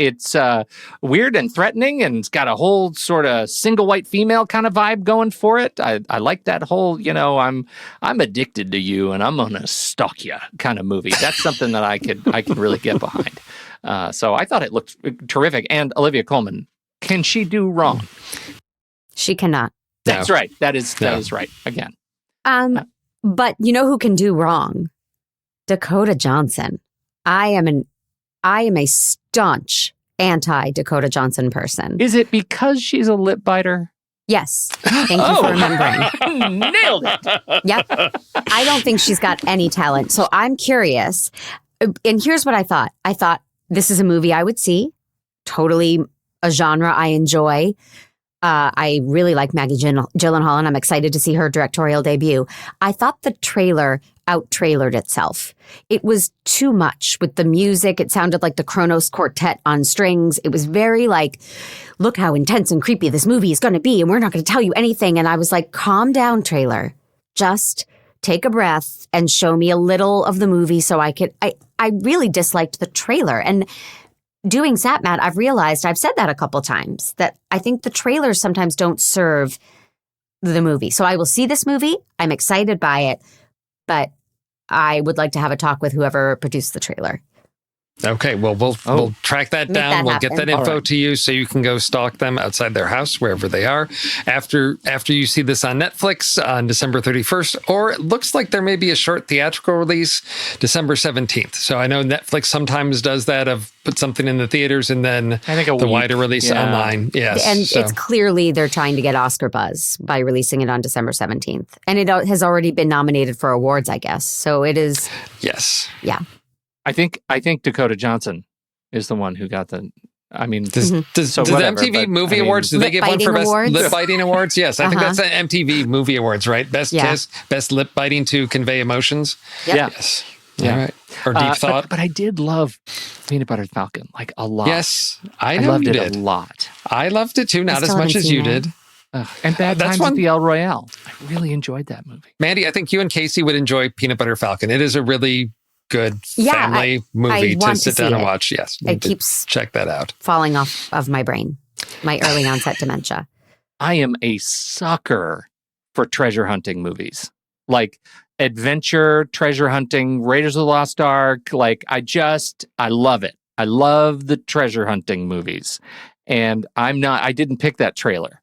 weird and threatening, and it's got a whole sort of single white female kind of vibe going for it. I like that whole, I'm addicted to you and I'm gonna stalk you kind of movie. That's something that I could really get behind. So I thought it looked terrific. And Olivia Colman, can she do wrong? She cannot. That's right. That is right. Again. But you know who can do wrong? Dakota Johnson. I am a staunch anti-Dakota Johnson person. Is it because she's a lip biter? Yes. Thank you for remembering. Nailed it. Yep. I don't think she's got any talent. So I'm curious. And here's what I thought. I thought this is a movie I would see. Totally a genre I enjoy. I really like Maggie Gyllenhaal, and I'm excited to see her directorial debut. I thought the trailer out-trailered itself. It was too much with the music. It sounded like the Kronos Quartet on strings. It was very like, look how intense and creepy this movie is going to be, and we're not going to tell you anything. And I was like, calm down, trailer. Just take a breath and show me a little of the movie so I could... I really disliked the trailer. And doing SatMat, I've realized, I've said that a couple times, that I think the trailers sometimes don't serve the movie. So I will see this movie. I'm excited by it, but I would like to have a talk with whoever produced the trailer. Okay, well, we'll track that down. We'll get that info to you so you can go stalk them outside their house, wherever they are, after you see this on Netflix on December 31st, or it looks like there may be a short theatrical release December 17th. So I know Netflix sometimes does that, of put something in the theaters and then the wider release online. Yes. And it's clearly they're trying to get Oscar buzz by releasing it on December 17th. And it has already been nominated for awards, I guess. So it is. Yes. Yeah. I think Dakota Johnson is the one who got the. I mean, does the MTV Movie Awards? Do they give one for best lip biting awards? Yes, I think that's the MTV Movie Awards, right? Best lip biting to convey emotions. Yep. Yeah. Yes. Yeah. All right. Or deep thought. But I did love Peanut Butter Falcon like a lot. Yes, I loved it a lot. I loved it too, not as much as you did. And Bad Times at the El Royale. I really enjoyed that movie. Mandy, I think you and Casey would enjoy Peanut Butter Falcon. It is a really good family movie to sit down and watch. Yes. It keeps check that out. Falling off of my brain, my early onset dementia. I am a sucker for treasure hunting movies. Like adventure, treasure hunting, Raiders of the Lost Ark. Like I love it. I love the treasure hunting movies. And I didn't pick that trailer.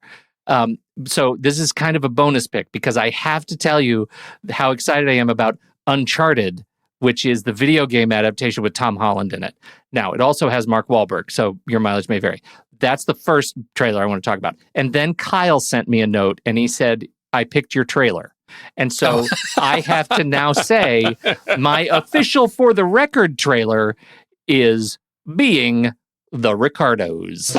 So this is kind of a bonus pick because I have to tell you how excited I am about Uncharted, which is the video game adaptation with Tom Holland in it. Now, it also has Mark Wahlberg, so your mileage may vary. That's the first trailer I want to talk about. And then Kyle sent me a note, and he said, I picked your trailer. And so I have to now say my official for the record trailer is Being the Ricardos.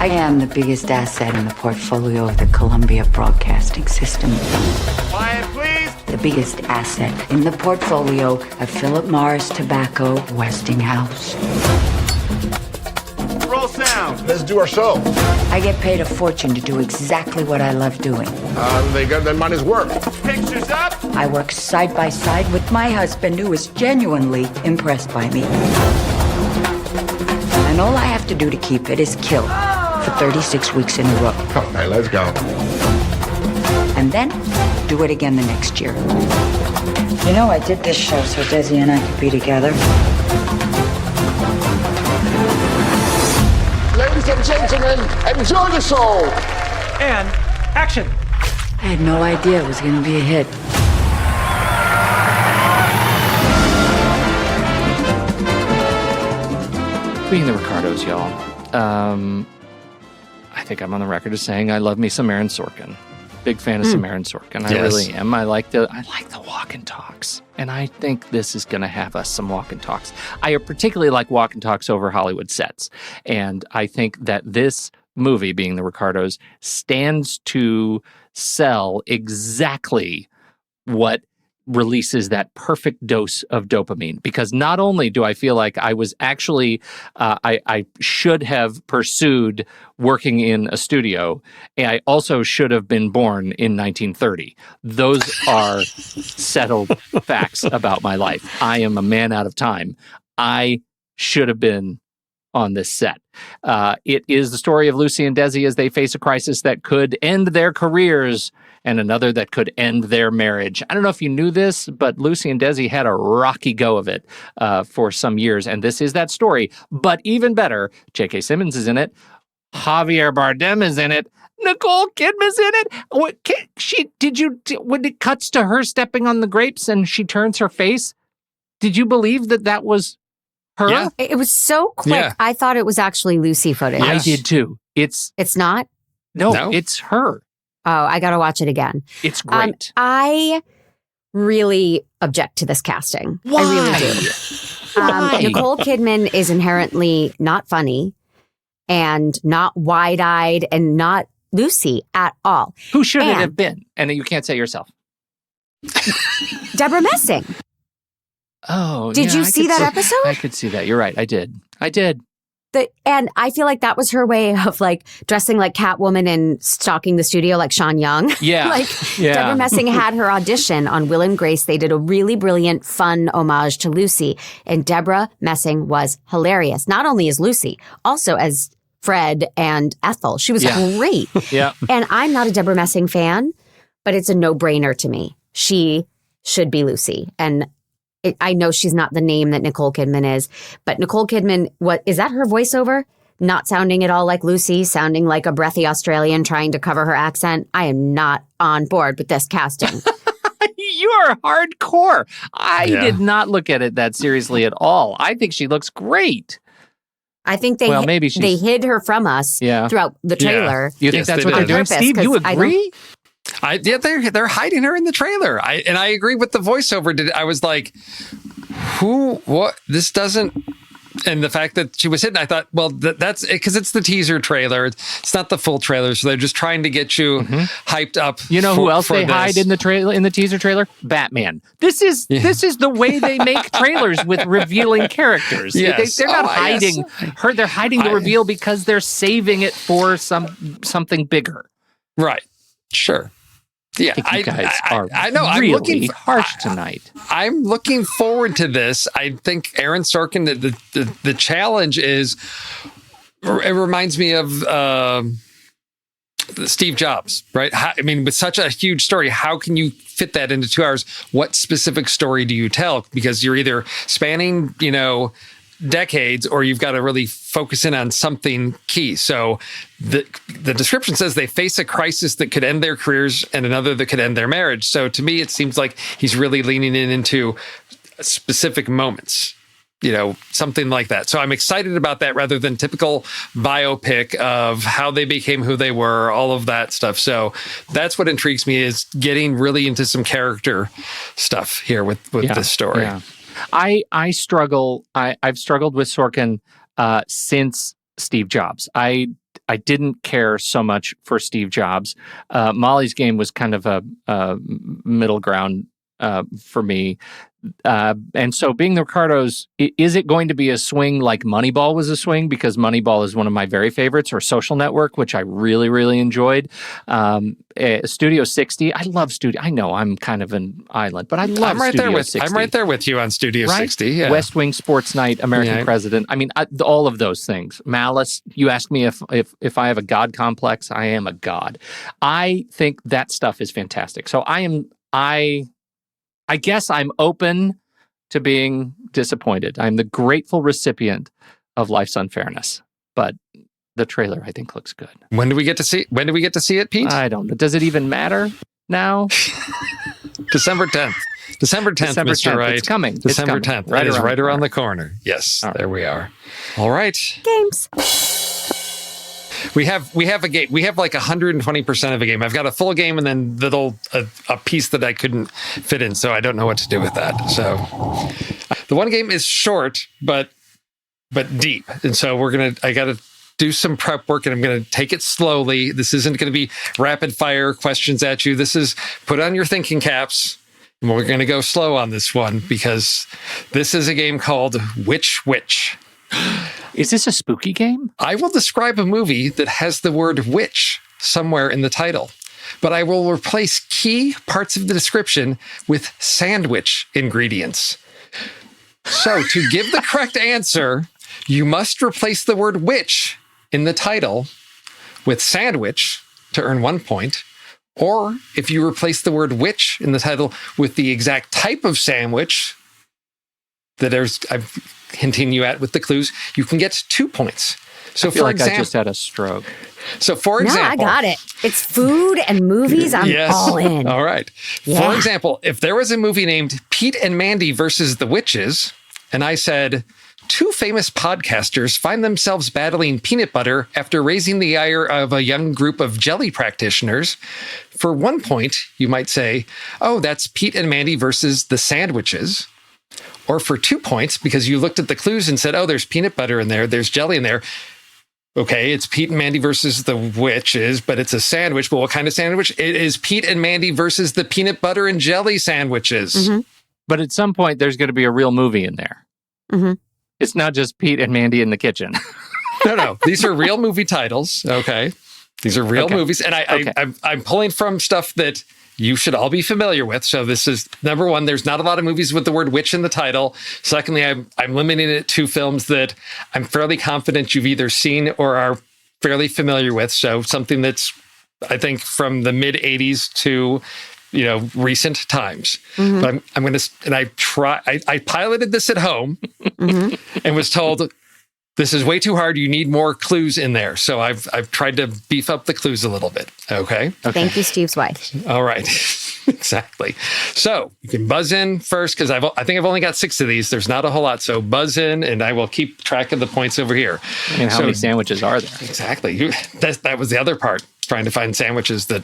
I am the biggest asset in the portfolio of the Columbia Broadcasting System. Quiet, please. The biggest asset in the portfolio of Philip Morris Tobacco Westinghouse. Roll sound. Let's do our show. I get paid a fortune to do exactly what I love doing. They got their money's worth. Pictures up. I work side by side with my husband, who is genuinely impressed by me. And all I have to do to keep it is kill for 36 weeks in a row. Come on, let's go. And then do it again the next year. You know, I did this show so Desi and I could be together. Ladies and gentlemen, enjoy the show. And action. I had no idea it was going to be a hit. Being the Ricardos, y'all. I think I'm on the record as saying I love me some Aaron Sorkin. big fan of some Aaron Sorkin. I really am. I like the walk and talks. And I think this is going to have us some walk and talks. I particularly like walk and talks over Hollywood sets. And I think that this movie, being the Ricardos, stands to sell exactly what releases that perfect dose of dopamine. Because not only do I feel like I was actually, I should have pursued working in a studio, and I also should have been born in 1930. Those are settled facts about my life. I am a man out of time. I should have been on this set. It is the story of Lucy and Desi as they face a crisis that could end their careers and another that could end their marriage. I don't know if you knew this, but Lucy and Desi had a rocky go of it for some years, and this is that story. But even better, J.K. Simmons is in it, Javier Bardem is in it, Nicole Kidman's in it. When it cuts to her stepping on the grapes and she turns her face, did you believe that was her? Yeah. It was so quick. Yeah. I thought it was actually Lucy footage. I did too. It's not? No, it's her. Oh, I got to watch it again. It's great. I really object to this casting. Why? I really do. Why? Nicole Kidman is inherently not funny and not wide-eyed and not Lucy at all. Who should it have been? And you can't say yourself. Deborah Messing. Oh, Did you see that episode? I could see that. You're right. I did. And I feel like that was her way of like dressing like Catwoman and stalking the studio like Sean Young. Yeah. Deborah Messing had her audition on Will and Grace. They did a really brilliant, fun homage to Lucy. And Deborah Messing was hilarious. Not only as Lucy, also as Fred and Ethel. She was great. Yeah. And I'm not a Deborah Messing fan, but it's a no-brainer to me. She should be Lucy. And I know she's not the name that Nicole Kidman is, but Nicole Kidman, is that her voiceover? Not sounding at all like Lucy, sounding like a breathy Australian trying to cover her accent. I am not on board with this casting. You're hardcore. I did not look at it that seriously at all. I think she looks great. I think they hid her from us throughout the trailer. You think that's what they're doing? Steve, you agree? They're hiding her in the trailer. I agree with the voiceover. I was like, what? This doesn't. And the fact that she was hidden, I thought, well, that's because it's the teaser trailer. It's not the full trailer, so they're just trying to get you hyped up. You know who else they hide in the teaser trailer? Batman. This is the way they make trailers with revealing characters. Yes. They're not hiding her. They're hiding the reveal because they're saving it for something bigger. Right. Sure. Yeah, you guys are I know. Really I'm looking harsh tonight. I'm looking forward to this. I think Aaron Sorkin. The challenge is. It reminds me of Steve Jobs, right? With such a huge story, how can you fit that into 2 hours? What specific story do you tell? Because you're either spanning, decades, or you've got to really focus in on something key. So the description says they face a crisis that could end their careers and another that could end their marriage. So to me, it seems like he's really leaning into specific moments, something like that. So I'm excited about that rather than typical biopic of how they became who they were, all of that stuff. So that's what intrigues me, is getting really into some character stuff here with this story. Yeah. I've struggled with Sorkin since Steve Jobs. I didn't care so much for Steve Jobs. Molly's Game was kind of a middle ground for me. And so being the Ricardos, is it going to be a swing like Moneyball was a swing? Because Moneyball is one of my very favorites, or Social Network, which I really, really enjoyed. Studio 60. I love Studio. I know I'm kind of an island, but I love Studio 60. I'm right there with you on Studio 60. Yeah. West Wing, Sports Night, American President. All of those things. Malice. You ask me if I have a God complex. I am a god. I think that stuff is fantastic. So I guess I'm open to being disappointed. I'm the grateful recipient of life's unfairness. But the trailer, I think, looks good. When do we get to see it, Pete? I don't know. Does it even matter now? December 10th. December 10th, Mr. Wright. It's coming. December 10th. Right around the corner. Yes, there we are. All right. Games. We have a game. We have like 120% of a game. I've got a full game and then a piece that I couldn't fit in, so I don't know what to do with that. So the one game is short, but deep, and so I got to do some prep work, and I'm going to take it slowly. This isn't going to be rapid fire questions at you. This is put on your thinking caps, and we're going to go slow on this one because this is a game called Which Witch. Is this a spooky game? I will describe a movie that has the word witch somewhere in the title, but I will replace key parts of the description with sandwich ingredients. So to give the correct answer, you must replace the word witch in the title with sandwich to earn 1 point. Or if you replace the word witch in the title with the exact type of sandwich that I'm hinting you at with the clues, you can get 2 points. So I feel like I just had a stroke. So for example... No, I got it. It's food and movies. I'm all in. All right. Yeah. For example, if there was a movie named Pete and Mandy versus the Witches, and I said, 2 famous podcasters find themselves battling peanut butter after raising the ire of a young group of jelly practitioners, for 1 point, you might say, oh, that's Pete and Mandy versus the Sandwiches. Or for 2 points, because you looked at the clues and said, oh, there's peanut butter in there, there's jelly in there. Okay, it's Pete and Mandy versus the Witches, but it's a sandwich. But what kind of sandwich? It is Pete and Mandy versus the peanut butter and jelly sandwiches. Mm-hmm. But at some point, there's going to be a real movie in there. Mm-hmm. It's not just Pete and Mandy in the kitchen. No. These are real movie titles. Okay. These are real movies. And I'm pulling from stuff that you should all be familiar with. So this is number one. There's not a lot of movies with the word witch in the title. Secondly, I'm limiting it to films that I'm fairly confident you've either seen or are fairly familiar with. So something that's, I think, from the mid 80s to, recent times. Mm-hmm. But I'm going to, and I piloted this at home and was told, this is way too hard. You need more clues in there. So I've tried to beef up the clues a little bit. Okay. Thank you, Steve's wife. All right. Exactly. So you can buzz in first because I think I've only got 6 of these. There's not a whole lot. So buzz in and I will keep track of the points over here. And how many sandwiches are there? Exactly. That was the other part, trying to find sandwiches that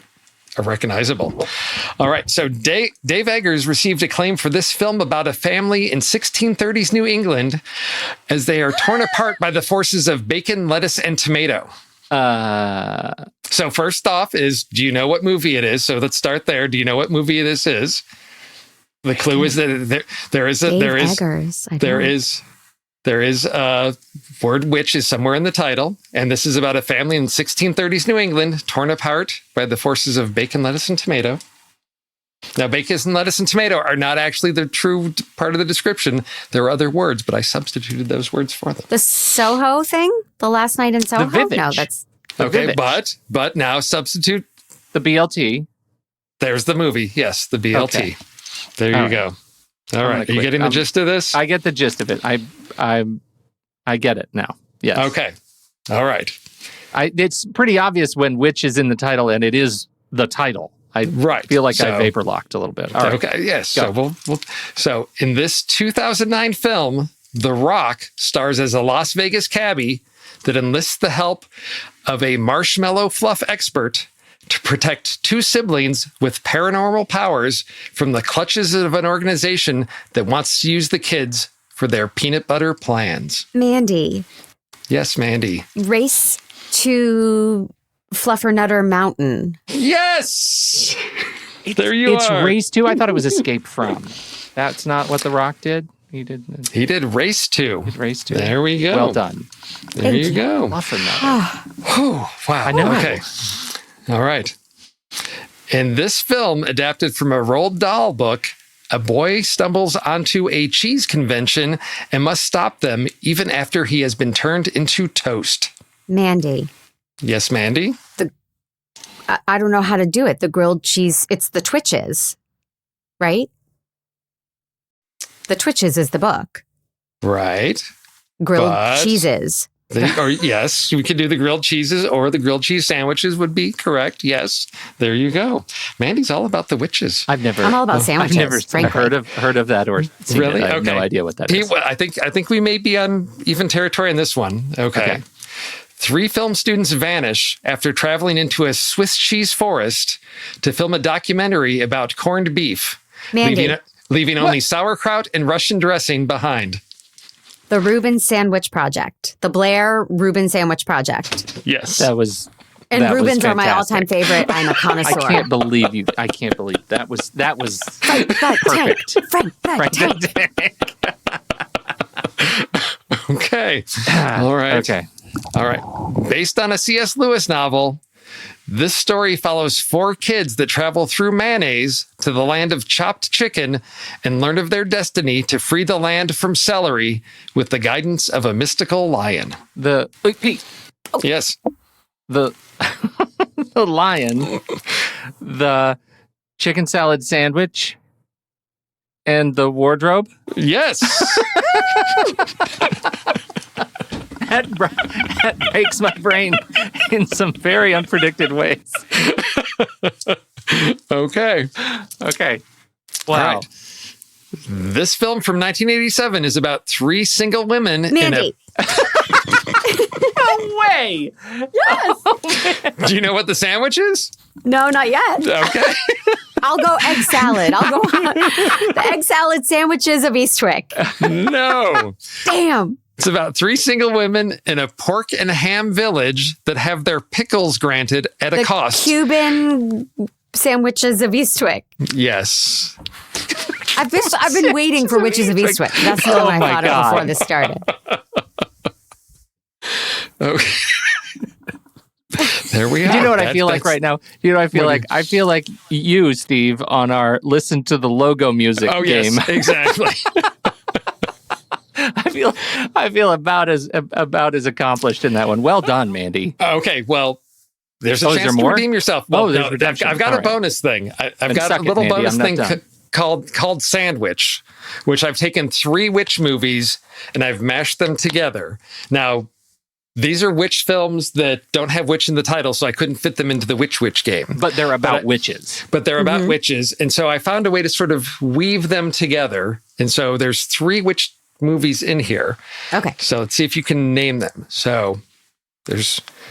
are recognizable. All right. So Dave Eggers received acclaim for this film about a family in 1630s New England as they are torn apart by the forces of bacon, lettuce, and tomato. So first off is, do you know what movie it is? So let's start there. Do you know what movie this is? The clue is that there is a word witch is somewhere in the title, and this is about a family in 1630s New England torn apart by the forces of bacon, lettuce, and tomato. Now, bacon and lettuce and tomato are not actually the true part of the description. There are other words, but I substituted those words for them. The Soho thing? The last night in Soho? No, that's... Okay, but now substitute... The BLT. There's the movie. Yes, the BLT. Okay. There you go. All right. Are you getting the gist of this? I get the gist of it. I get it now. Yes. Okay. All right. It's pretty obvious when witch is in the title, and it is the title. I feel like I vapor locked a little bit. All right. Okay. Yes. Go. So in this 2009 film, The Rock stars as a Las Vegas cabbie that enlists the help of a marshmallow fluff expert to protect 2 siblings with paranormal powers from the clutches of an organization that wants to use the kids for their peanut butter plans. Mandy. Yes, Mandy. Race to Fluffernutter Mountain. Yes! There you are. It's Race to? I thought it was Escape From. That's not what The Rock did? He did Race to. Race to. There we go. Well done. There you go. Fluffernutter. Wow. I know. Okay. All right. In this film, adapted from a Roald Dahl book, a boy stumbles onto a cheese convention and must stop them even after he has been turned into toast. Mandy. Yes, Mandy? I don't know how to do it. The grilled cheese, it's The Twitches, right? The Twitches is the book. Right. Grilled cheeses. Yes, we could do the grilled cheeses or the grilled cheese sandwiches would be correct. Yes, there you go. Mandy's all about the witches. I'm all about sandwiches. I've never heard of that or seen really. It. I have no idea what that is. I think we may be on even territory in this one. Okay. 3 film students vanish after traveling into a Swiss cheese forest to film a documentary about corned beef, Mandy. leaving only sauerkraut and Russian dressing behind. The Reuben Sandwich Project. The Blair Reuben Sandwich Project. Yes. That was And that Reubens was are my all-time favorite. I'm a connoisseur. I can't believe you. I can't believe that was Frank the perfect. Tank. Frank the Tank. Okay. All right. Okay. All right. Based on a C.S. Lewis novel, this story follows 4 kids that travel through mayonnaise to the land of chopped chicken and learn of their destiny to free the land from celery with the guidance of a mystical lion. Wait, Pete. Yes. The lion, the chicken salad sandwich, and the wardrobe. Yes. That breaks my brain in some very unpredicted ways. Okay. Wow. Right. This film from 1987 is about 3 single women Mandy. No way. Yes. Do you know what the sandwich is? No, not yet. Okay. I'll go egg salad. I'll go the egg salad sandwiches of Eastwick. No. Damn. It's about 3 single women in a pork and ham village that have their pickles granted at a cost. Cuban sandwiches of Eastwick. Yes. I've been waiting for Witches of Eastwick. That's the one I thought of before this started. Okay. There we are. Do you know what I feel like right now? You know what I feel like? I feel like you, Steve, on our listen to the logo music game. Yes, exactly. I feel about as accomplished in that one. Well done, Mandy. Okay, well, there's a chance to redeem yourself. Well, there's redemption. I've got a bonus thing. I've got a little bonus thing called Sandwich, which I've taken 3 witch movies and I've mashed them together. Now, these are witch films that don't have witch in the title, so I couldn't fit them into the witch game. But they're about witches. But they're about witches. And so I found a way to sort of weave them together. And so there's 3 witch movies in here. Okay. So let's see if you can name them. So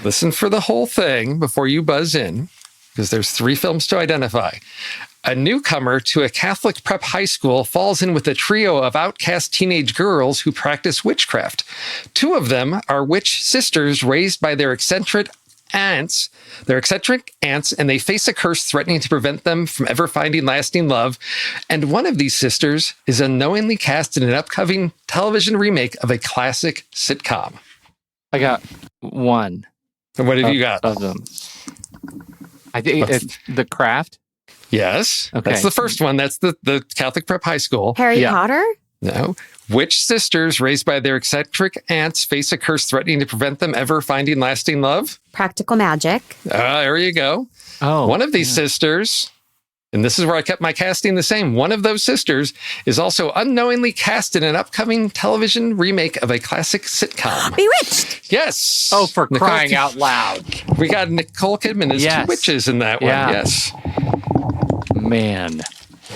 listen for the whole thing before you buzz in, because there's 3 films to identify. A newcomer to a Catholic prep high school falls in with a trio of outcast teenage girls who practice witchcraft. 2 of them are witch sisters raised by their eccentric aunts, and they face a curse threatening to prevent them from ever finding lasting love. And one of these sisters is unknowingly cast in an upcoming television remake of a classic sitcom. I got one. What have you got? Of them. I think it's The Craft. Yes. Okay. That's the first one. That's the Catholic prep high school. Harry Potter? No. Witch sisters raised by their eccentric aunts face a curse threatening to prevent them ever finding lasting love. Practical Magic. There you go. Oh. One of these sisters, and this is where I kept my casting the same, one of those sisters is also unknowingly cast in an upcoming television remake of a classic sitcom. Bewitched. Yes. Oh, for crying out loud. We got Nicole Kidman as 2 witches in that one. Yes. Man.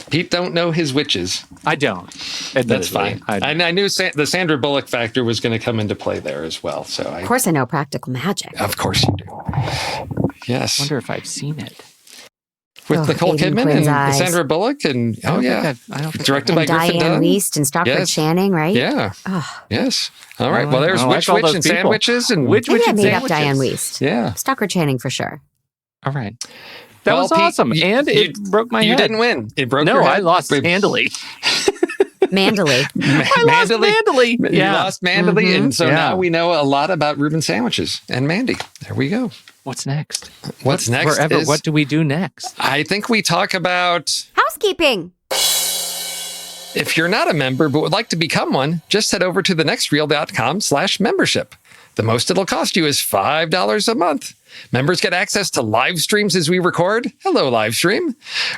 Pete don't know his witches. I don't. That's fine. I knew the Sandra Bullock factor was going to come into play there as well. So of course I know Practical Magic. Of course you do. Yes. I wonder if I've seen it. With Nicole Kidman and Sandra Bullock and directed by Griffin Diane Dunn. Wiest and Stockard Channing, right? Yeah. Yes. All right. Well, there's Witch and Sandwiches and Maybe I made up Diane Wiest. Yeah. Stockard Channing for sure. All right. That was awesome. And it broke my head. You didn't win. It broke your head. No, I lost handily. Mandily. I lost Mandily. You lost Mandily. And so now we know a lot about Reuben sandwiches and Mandy. There we go. What's next? What's next? What do we do next? I think we talk about housekeeping. If you're not a member but would like to become one, just head over to thenextreel.com/membership. The most it'll cost you is $5 a month. Members get access to live streams as we record. Hello, live stream.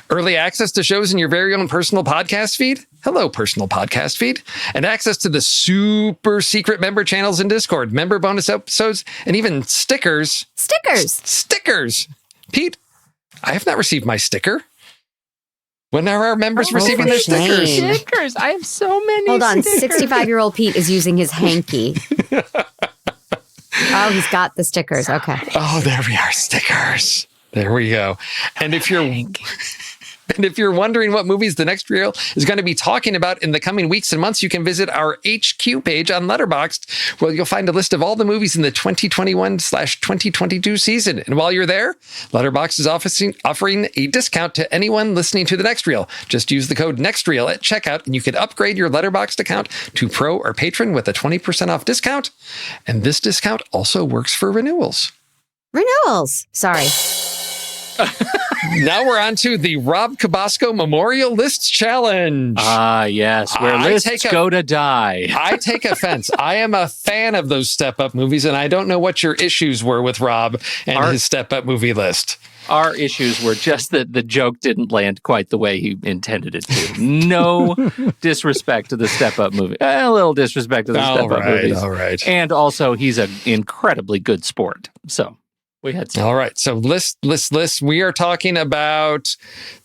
Early access to shows in your very own personal podcast feed. Hello, personal podcast feed. And access to the super secret member channels in Discord, member bonus episodes, and even stickers. Stickers. Pete, I have not received my sticker. When are our members receiving their stickers? Stickers. I have so many. Hold on. stickers. 65-year-old Pete is using his hanky. Oh, he's got the stickers. Okay. Oh, there we are. Stickers. There we go. And if you're wondering what movies The Next Reel is going to be talking about in the coming weeks and months, you can visit our HQ page on Letterboxd, where you'll find a list of all the movies in the 2021/2022 season. And while you're there, Letterboxd is offering a discount to anyone listening to The Next Reel. Just use the code NEXTREEL at checkout, and you can upgrade your Letterboxd account to Pro or Patron with a 20% off discount. And this discount also works for renewals. Renewals. Sorry. Now we're on to the Rob Cabasco Memorial Lists Challenge. Ah, yes, where lists go to die. I take offense. I am a fan of those step-up movies, and I don't know what your issues were with Rob and his step-up movie list. Our issues were just that the joke didn't land quite the way he intended it to. No disrespect to the step-up movie. A little disrespect to the step-up movies. All right. And also, he's an incredibly good sport, so... We had some. All right. So list. We are talking about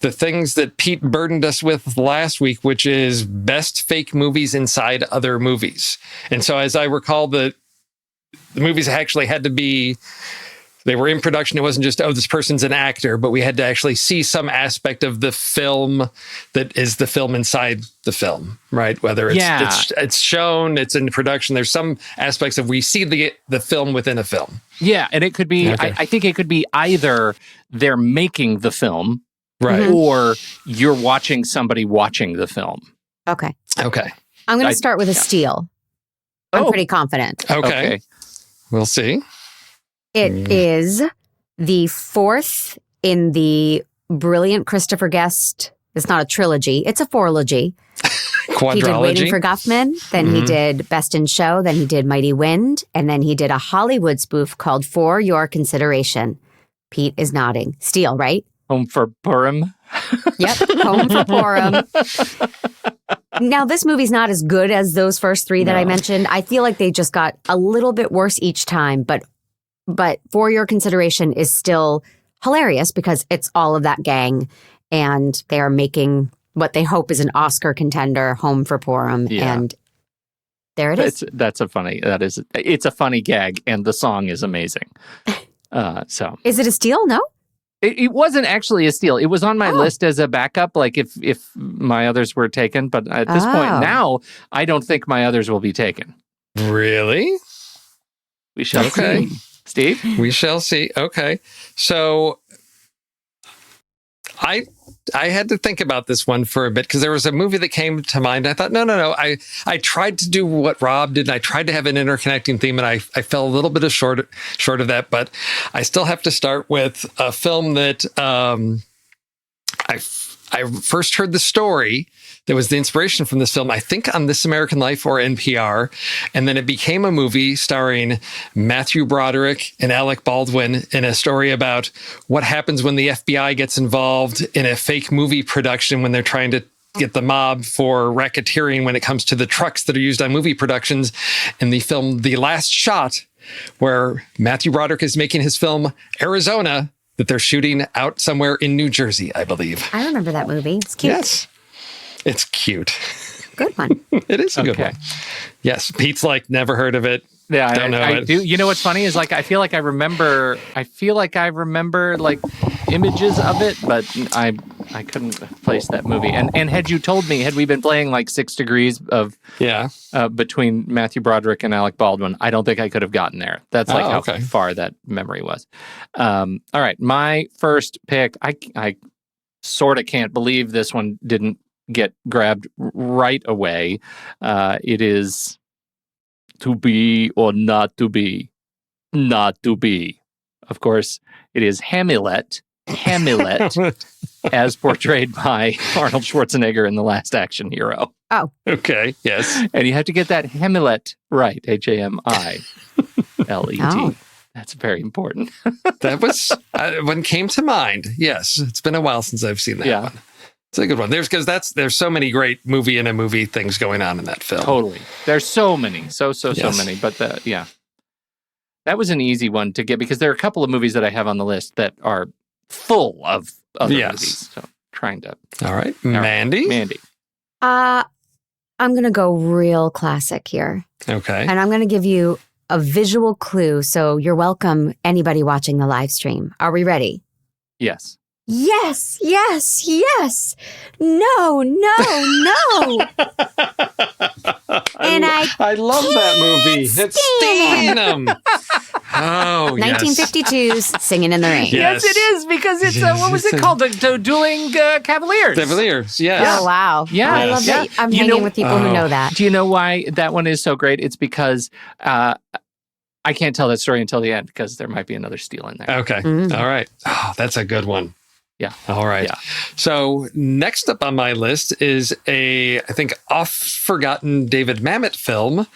the things that Pete burdened us with last week, which is best fake movies inside other movies. And so as I recall, the movies actually had to be, they were in production. It wasn't just, oh, this person's an actor, but we had to actually see some aspect of the film that is the film inside the film, right? Whether it's shown, it's in production. There's some aspects of we see the film within a film. Yeah, and it could be, okay. I think it could be either they're making the film, right, or you're watching somebody watching the film. Okay. I'm going to start with a steal. I'm pretty confident. Okay. We'll see. It is the fourth in the brilliant Christopher Guest. It's not a trilogy. It's a fourlogy. Quadrology. He did Waiting for Guffman. Then he did Best in Show. Then he did Mighty Wind. And then he did a Hollywood spoof called For Your Consideration. Pete is nodding. Steal, right? Home for Purim. Yep. Home for Purim. Now, this movie's not as good as those first three that I mentioned. I feel like they just got a little bit worse each time. But For Your Consideration is still hilarious because it's all of that gang. And they are making what they hope is an Oscar contender, Home for Purim. Yeah. And there it is. It's a funny gag, and the song is amazing. So is it a steal? No? It wasn't actually a steal. It was on my list as a backup, like if my others were taken. But at this point now, I don't think my others will be taken. Really? We shall see. Steve? We shall see. Okay. So I had to think about this one for a bit because there was a movie that came to mind. I thought, no. I tried to do what Rob did, and I tried to have an interconnecting theme, and I fell a little bit short of that. But I still have to start with a film that I first heard the story that was the inspiration from this film, I think on This American Life or NPR. And then it became a movie starring Matthew Broderick and Alec Baldwin in a story about what happens when the FBI gets involved in a fake movie production when they're trying to get the mob for racketeering when it comes to the trucks that are used on movie productions. In the film The Last Shot, where Matthew Broderick is making his film Arizona, that they're shooting out somewhere in New Jersey, I believe. I remember that movie. It's cute. Yes. It's cute. Good one. It is a good one. Yes. Pete's like, never heard of it. Yeah, Don't know I it. do. You know what's funny is like I feel like I remember like images of it, but I couldn't place that movie. And had you told me, had we been playing like 6 Degrees of between Matthew Broderick and Alec Baldwin, I don't think I could have gotten there. That's like how far that memory was. All right, my first pick. I sort of can't believe this one didn't get grabbed right away. It is To Be or Not to Be. Not to Be. Of course, it is Hamlet, as portrayed by Arnold Schwarzenegger in The Last Action Hero. Oh. Okay, yes. And you have to get that Hamlet right, Hamilet. Oh. That's very important. That was one came to mind. Yes, it's been a while since I've seen that one. It's a good one. There's so many great movie in a movie things going on in that film. Totally. There's so many. So many. But that was an easy one to get because there are a couple of movies that I have on the list that are full of other movies. So trying to. All right. Mandy? Mandy. I'm going to go real classic here. Okay. And I'm going to give you a visual clue. So you're welcome, anybody watching the live stream. Are we ready? Yes. Yes, yes, yes. No, no, no. And I love that movie. It's Stinging. Oh, 1952's Singing in the Rain. Yes, it is, because it's, what was it called? The Dueling Cavaliers. Cavaliers, yes. Oh, wow. Yeah. I love that. I'm hanging with people who know that. Do you know why that one is so great? It's because I can't tell that story until the end, because there might be another steal in there. Okay. All right. Oh, that's a good one. Yeah. All right. Yeah. So next up on my list is I think, oft-forgotten David Mamet film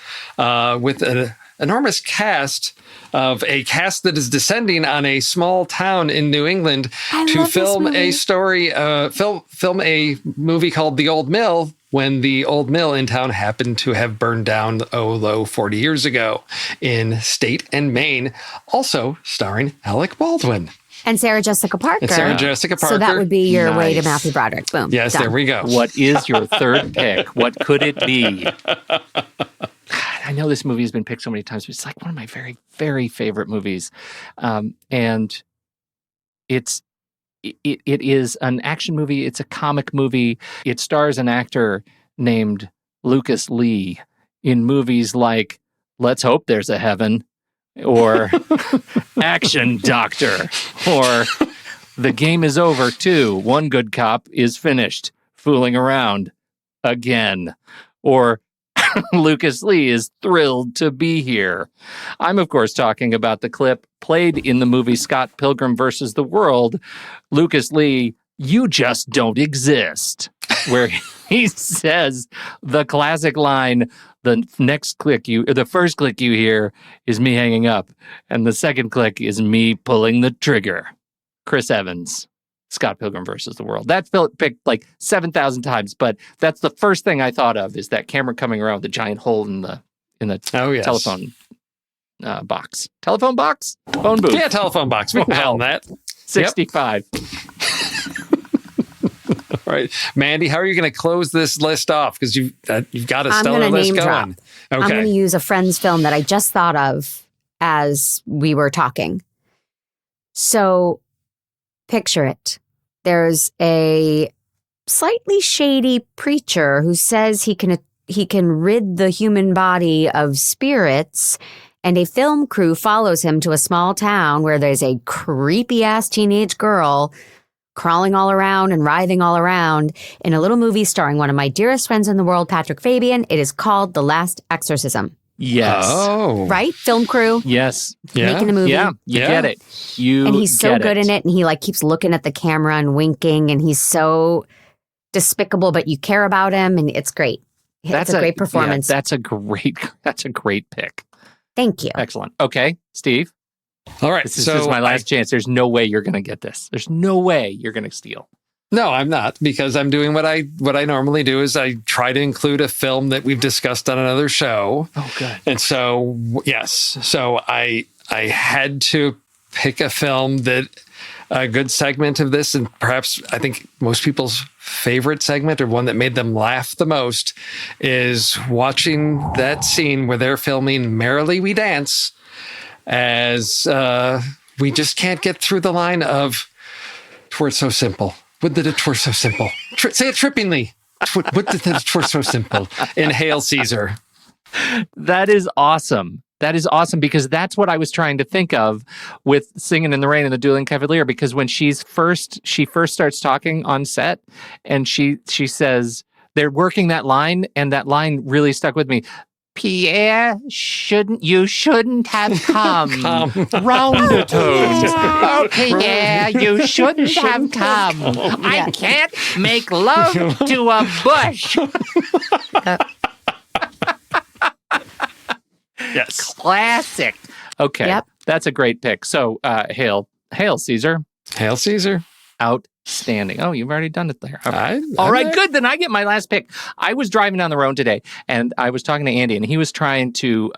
with an enormous cast of a cast that is descending on a small town in New England to film a story, film a movie called The Old Mill, when the old mill in town happened to have burned down, 40 years ago in State and Maine, also starring Alec Baldwin. And Sarah Jessica Parker. So that would be your way to Matthew Broderick. Boom. Yes, done. there we go. What is your third pick? What could it be? I know this movie has been picked so many times, but it's like one of my very, very favorite movies. And it is an action movie. It's a comic movie. It stars an actor named Lucas Lee in movies like Let's Hope There's a Heaven, or Action Doctor, or The Game Is Over Too. One Good Cop is Finished Fooling Around Again, or Lucas Lee is Thrilled to Be Here. I'm, of course, talking about the clip played in the movie Scott Pilgrim vs. the World. Lucas Lee, you just don't exist, where he says the classic line, the first click you hear is me hanging up, and the second click is me pulling the trigger. Chris Evans, Scott Pilgrim versus the World. That's picked like 7,000 times, but that's the first thing I thought of, is that camera coming around with the giant hole in the telephone box. Telephone box? Phone booth. Yeah, telephone box. We can call that. 65. All right, Mandy, how are you going to close this list off? Because you've got a stellar list going. Okay. I'm going to use a friend's film that I just thought of as we were talking. So picture it. There's a slightly shady preacher who says he can rid the human body of spirits, and a film crew follows him to a small town where there's a creepy-ass teenage girl crawling all around and writhing all around in a little movie starring one of my dearest friends in the world, Patrick Fabian. It is called The Last Exorcism. Yes. Oh. Right? Film crew. Yes. Making a movie. Yeah. You get it. And he's so good in it. And he keeps looking at the camera and winking. And he's so despicable, but you care about him. And it's great. It's a great performance. Yeah, that's a great pick. Thank you. Excellent. Okay, Steve. All right. This is my last chance. There's no way you're going to get this. There's no way you're going to steal. No, I'm not, because I'm doing what I normally do is I try to include a film that we've discussed on another show. Oh, good. And so, yes. So I had to pick a film that a good segment of this, and perhaps I think most people's favorite segment, or one that made them laugh the most, is watching that scene where they're filming Merrily We Dance, as we just can't get through the line of "'Twere so simple." Would that it were so simple. Say it trippingly. Would that it were so simple. In Hail Caesar. That is awesome. That is awesome, because that's what I was trying to think of with Singing in the Rain and the Dueling Cavalier, because when she first starts talking on set, and she says they're working that line, and that line really stuck with me. Pierre, you shouldn't have come. Roundabout. Oh, Pierre, you shouldn't have come. I can't make love to a bush. Yes. Classic. Okay. Yep. That's a great pick. So, Hail Caesar. Hail Caesar. Outstanding. Oh, you've already done it there. Okay. All All right, good. Then I get my last pick. I was driving down the road today, and I was talking to Andy, and he was trying to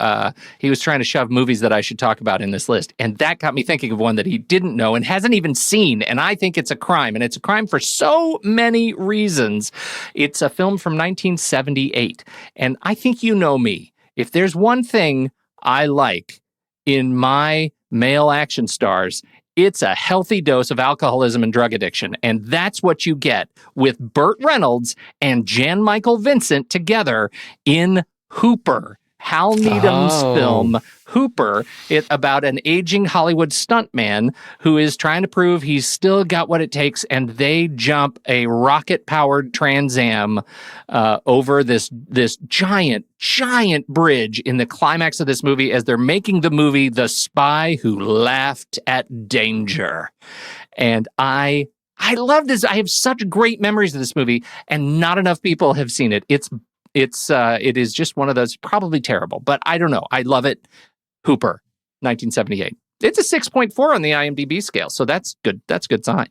shove movies that I should talk about in this list, and that got me thinking of one that he didn't know and hasn't even seen, and I think it's a crime, and it's a crime for so many reasons. It's a film from 1978, and I think you know me. If there's one thing I like in my male action stars, it's a healthy dose of alcoholism and drug addiction. And that's what you get with Burt Reynolds and Jan Michael Vincent together in Hooper. Hal Needham's film, Hooper, about an aging Hollywood stuntman who is trying to prove he's still got what it takes, and they jump a rocket-powered Trans Am over this giant bridge in the climax of this movie as they're making the movie The Spy Who Laughed at Danger. And I love this. I have such great memories of this movie, and not enough people have seen it. It is just one of those, probably terrible, but I don't know. I love it. Hooper, 1978. It's a 6.4 on the IMDb scale, so that's good. That's a good sign.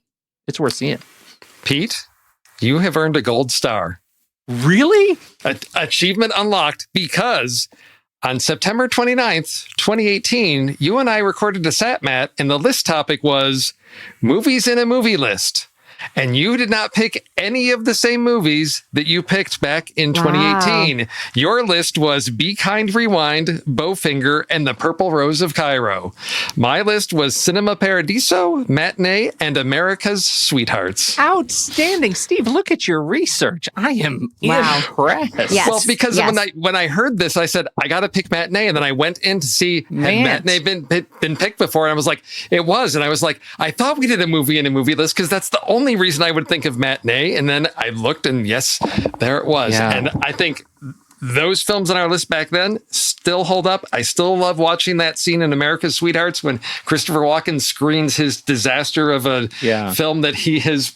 It's worth seeing. Pete, you have earned a gold star. Really? Achievement unlocked, because on September 29th, 2018, you and I recorded a SatMat, and the list topic was movies in a movie list. And you did not pick any of the same movies that you picked back in 2018. Wow. Your list was Be Kind, Rewind, Bowfinger, and The Purple Rose of Cairo. My list was Cinema Paradiso, Matinee, and America's Sweethearts. Outstanding. Steve, look at your research. I am impressed. Yes. Well, because when I heard this, I said, I got to pick Matinee. And then I went in to see, had Matinee been picked before? And I was like, it was. And I was like, I thought we did a movie in a movie list because that's the only reason I would think of Matinee. And then I looked, and yes, there it was. Yeah. And I think those films on our list back then still hold up. I still love watching that scene in America's Sweethearts when Christopher Walken screens his disaster of a film that he has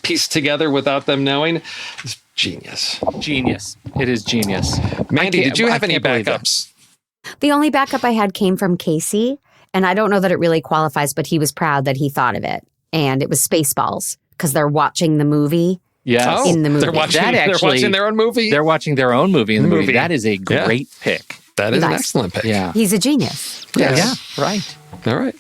pieced together without them knowing. It's genius. Genius. It is genius. Mandy, did you have any backups? The only backup I had came from Casey, and I don't know that it really qualifies, but he was proud that he thought of it. And it was Spaceballs, because they're watching the movie. Yes. In the movie. They're watching their own movie? They're watching their own movie in the movie. That is a great pick. That is an excellent pick. Yeah. He's a genius. Yes. Yeah, right. All right.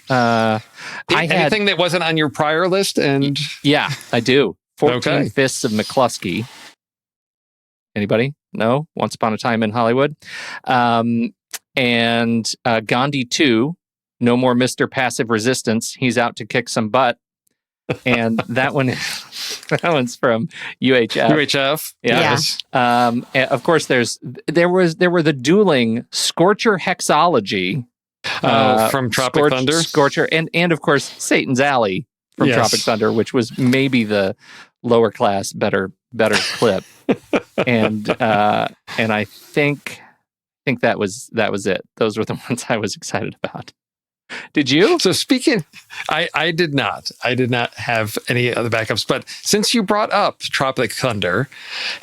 Anything that wasn't on your prior list? And yeah, I do. 14 Fists of McCluskey. Anybody? No? Once Upon a Time in Hollywood. And Gandhi 2, No More Mr. Passive Resistance. He's out to kick some butt. And that one's from UHF. UHF. Yes. Of course, there were the dueling Scorcher Hexology. From Tropic Thunder. Scorcher, and of course Satan's Alley from Tropic Thunder, which was maybe the lower class, better clip. and I think that was it. Those were the ones I was excited about. Did you? So speaking, I did not. I did not have any other backups. But since you brought up Tropic Thunder,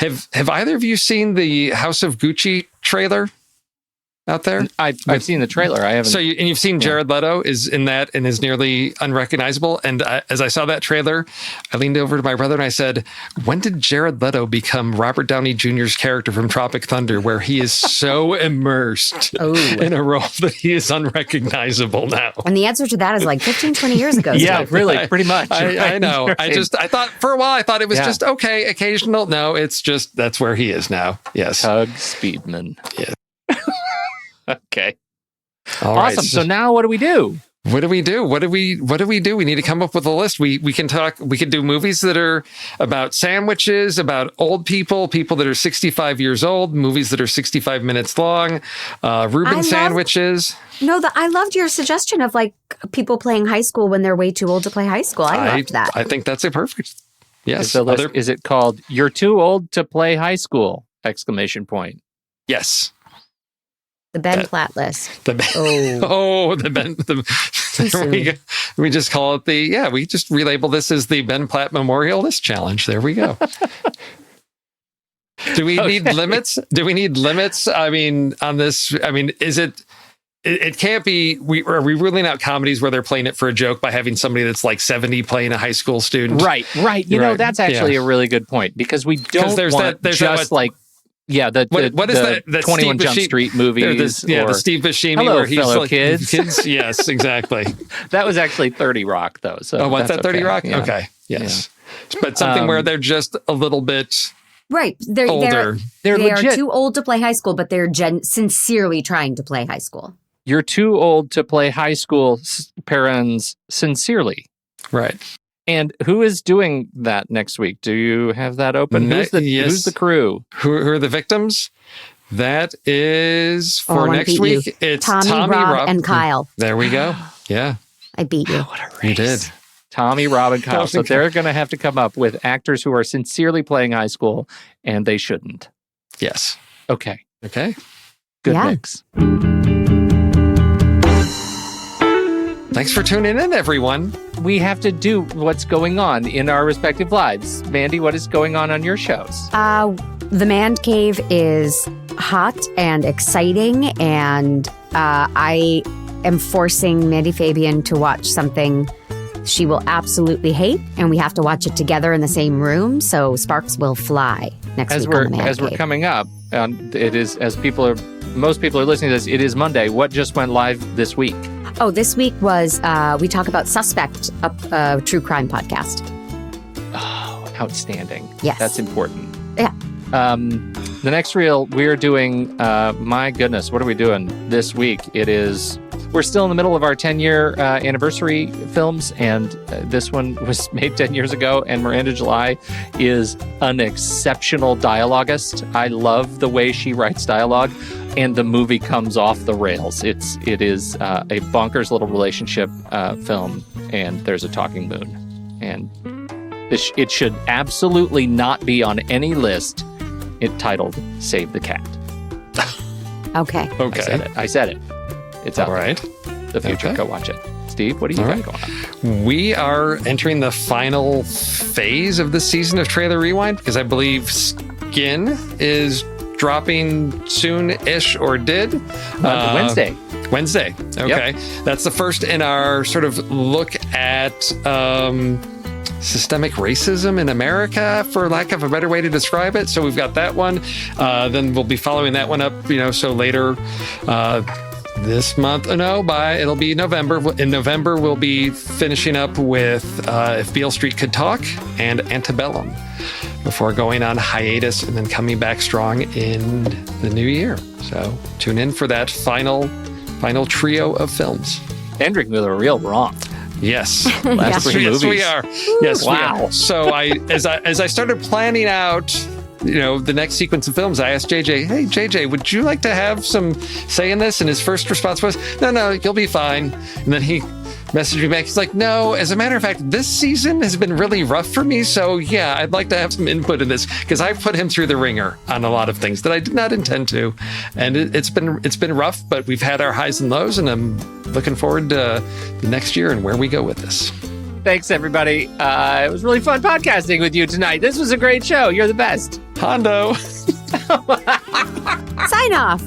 have either of you seen the House of Gucci trailer out there? I've seen the trailer. I haven't. So you've seen Jared Leto is in that and is nearly unrecognizable. And as I saw that trailer, I leaned over to my brother and I said, when did Jared Leto become Robert Downey Jr.'s character from Tropic Thunder, where he is so immersed in a role that he is unrecognizable now? And the answer to that is like 15, 20 years ago. Yeah, really, pretty much. I know. Right. I thought for a while, I thought it was just okay, occasional. No, it's just, that's where he is now. Yes. Tug Speedman. Yeah. Okay. All right. Awesome. So now what do we do? What do we do? We need to come up with a list. We could do movies that are about sandwiches, about old people that are 65 years old, movies that are 65 minutes long, Reuben sandwiches. I loved your suggestion of like people playing high school when they're way too old to play high school. I loved that. I think that's a perfect. Yes. Is it called You're Too Old to Play High School? ! Yes. The Ben Platt list. The Ben. We just call it we just relabel this as the Ben Platt Memorial List Challenge. There we go. Do we need limits? I mean, on this, is it can't be, are we ruling out comedies where they're playing it for a joke by having somebody that's like 70 playing a high school student? Right. You know, that's actually a really good point, because we don't want what is the 21 Jump Street movies. The Steve Buscemi. Hello, where he's fellow like, kids. Yes, exactly. That was actually 30 Rock, though. So what's that, 30 okay. Rock? Yeah. Okay, yes. Yeah. But something where they're just a little bit they're older. They legit. are too old to play high school, but they're sincerely trying to play high school. You're too old to play high school parents sincerely. Right. And who is doing that next week? Do you have that open? Who's the crew? Who are the victims? That is for next week. You. It's Tommy, Rob, and Kyle. There we go. Yeah. I beat you. What a race. You did. Tommy, Rob, and Kyle. So they're going to have to come up with actors who are sincerely playing high school, and they shouldn't. Yes. Okay. Okay. Good mix. Thanks for tuning in, everyone. We have to do what's going on in our respective lives. Mandy, what is going on your shows? The Man Cave is hot and exciting, and I am forcing Mandy Fabian to watch something she will absolutely hate, and we have to watch it together in the same room, so sparks will fly next week on The Man Cave. We're coming up, it is, most people are listening to this, it is Monday. What just went live this week? Oh, this week was, we talk about Suspect, a true crime podcast. Oh, outstanding. Yes. That's important. Yeah. The next reel, we're doing, my goodness, what are we doing this week? We're still in the middle of our 10-year anniversary films, and this one was made 10 years ago, and Miranda July is an exceptional dialoguist. I love the way she writes dialogue, and the movie comes off the rails. It is a bonkers little relationship film, and there's a talking moon. And it should absolutely not be on any list. It titled Save the Cat. Okay. I said it. It's out. All right. The future. Okay. Go watch it. Steve, what do you got going on? We are entering the final phase of this season of Trailer Rewind because I believe Skin is dropping soon-ish or did. Wednesday. Okay. Yep. That's the first in our sort of look at systemic racism in America, for lack of a better way to describe it. So we've got that one. Then we'll be following that one up, so later this month. It'll be November. In November, we'll be finishing up with If Beale Street Could Talk and Antebellum before going on hiatus and then coming back strong in the new year. So tune in for that final trio of films. Hendrik Miller, real wrong. Yes. Last three movies. Yes, we are. Yes, wow. We are. So as I started planning out, the next sequence of films, I asked JJ, hey, JJ, would you like to have some say in this? And his first response was, no, you'll be fine. And then he messaged me back. He's like, no, as a matter of fact, this season has been really rough for me. So yeah, I'd like to have some input in this because I put him through the ringer on a lot of things that I did not intend to. And it's been rough, but we've had our highs and lows, and I'm looking forward to the next year and where we go with this. Thanks, everybody. It was really fun podcasting with you tonight. This was a great show. You're the best. Hondo. Sign off.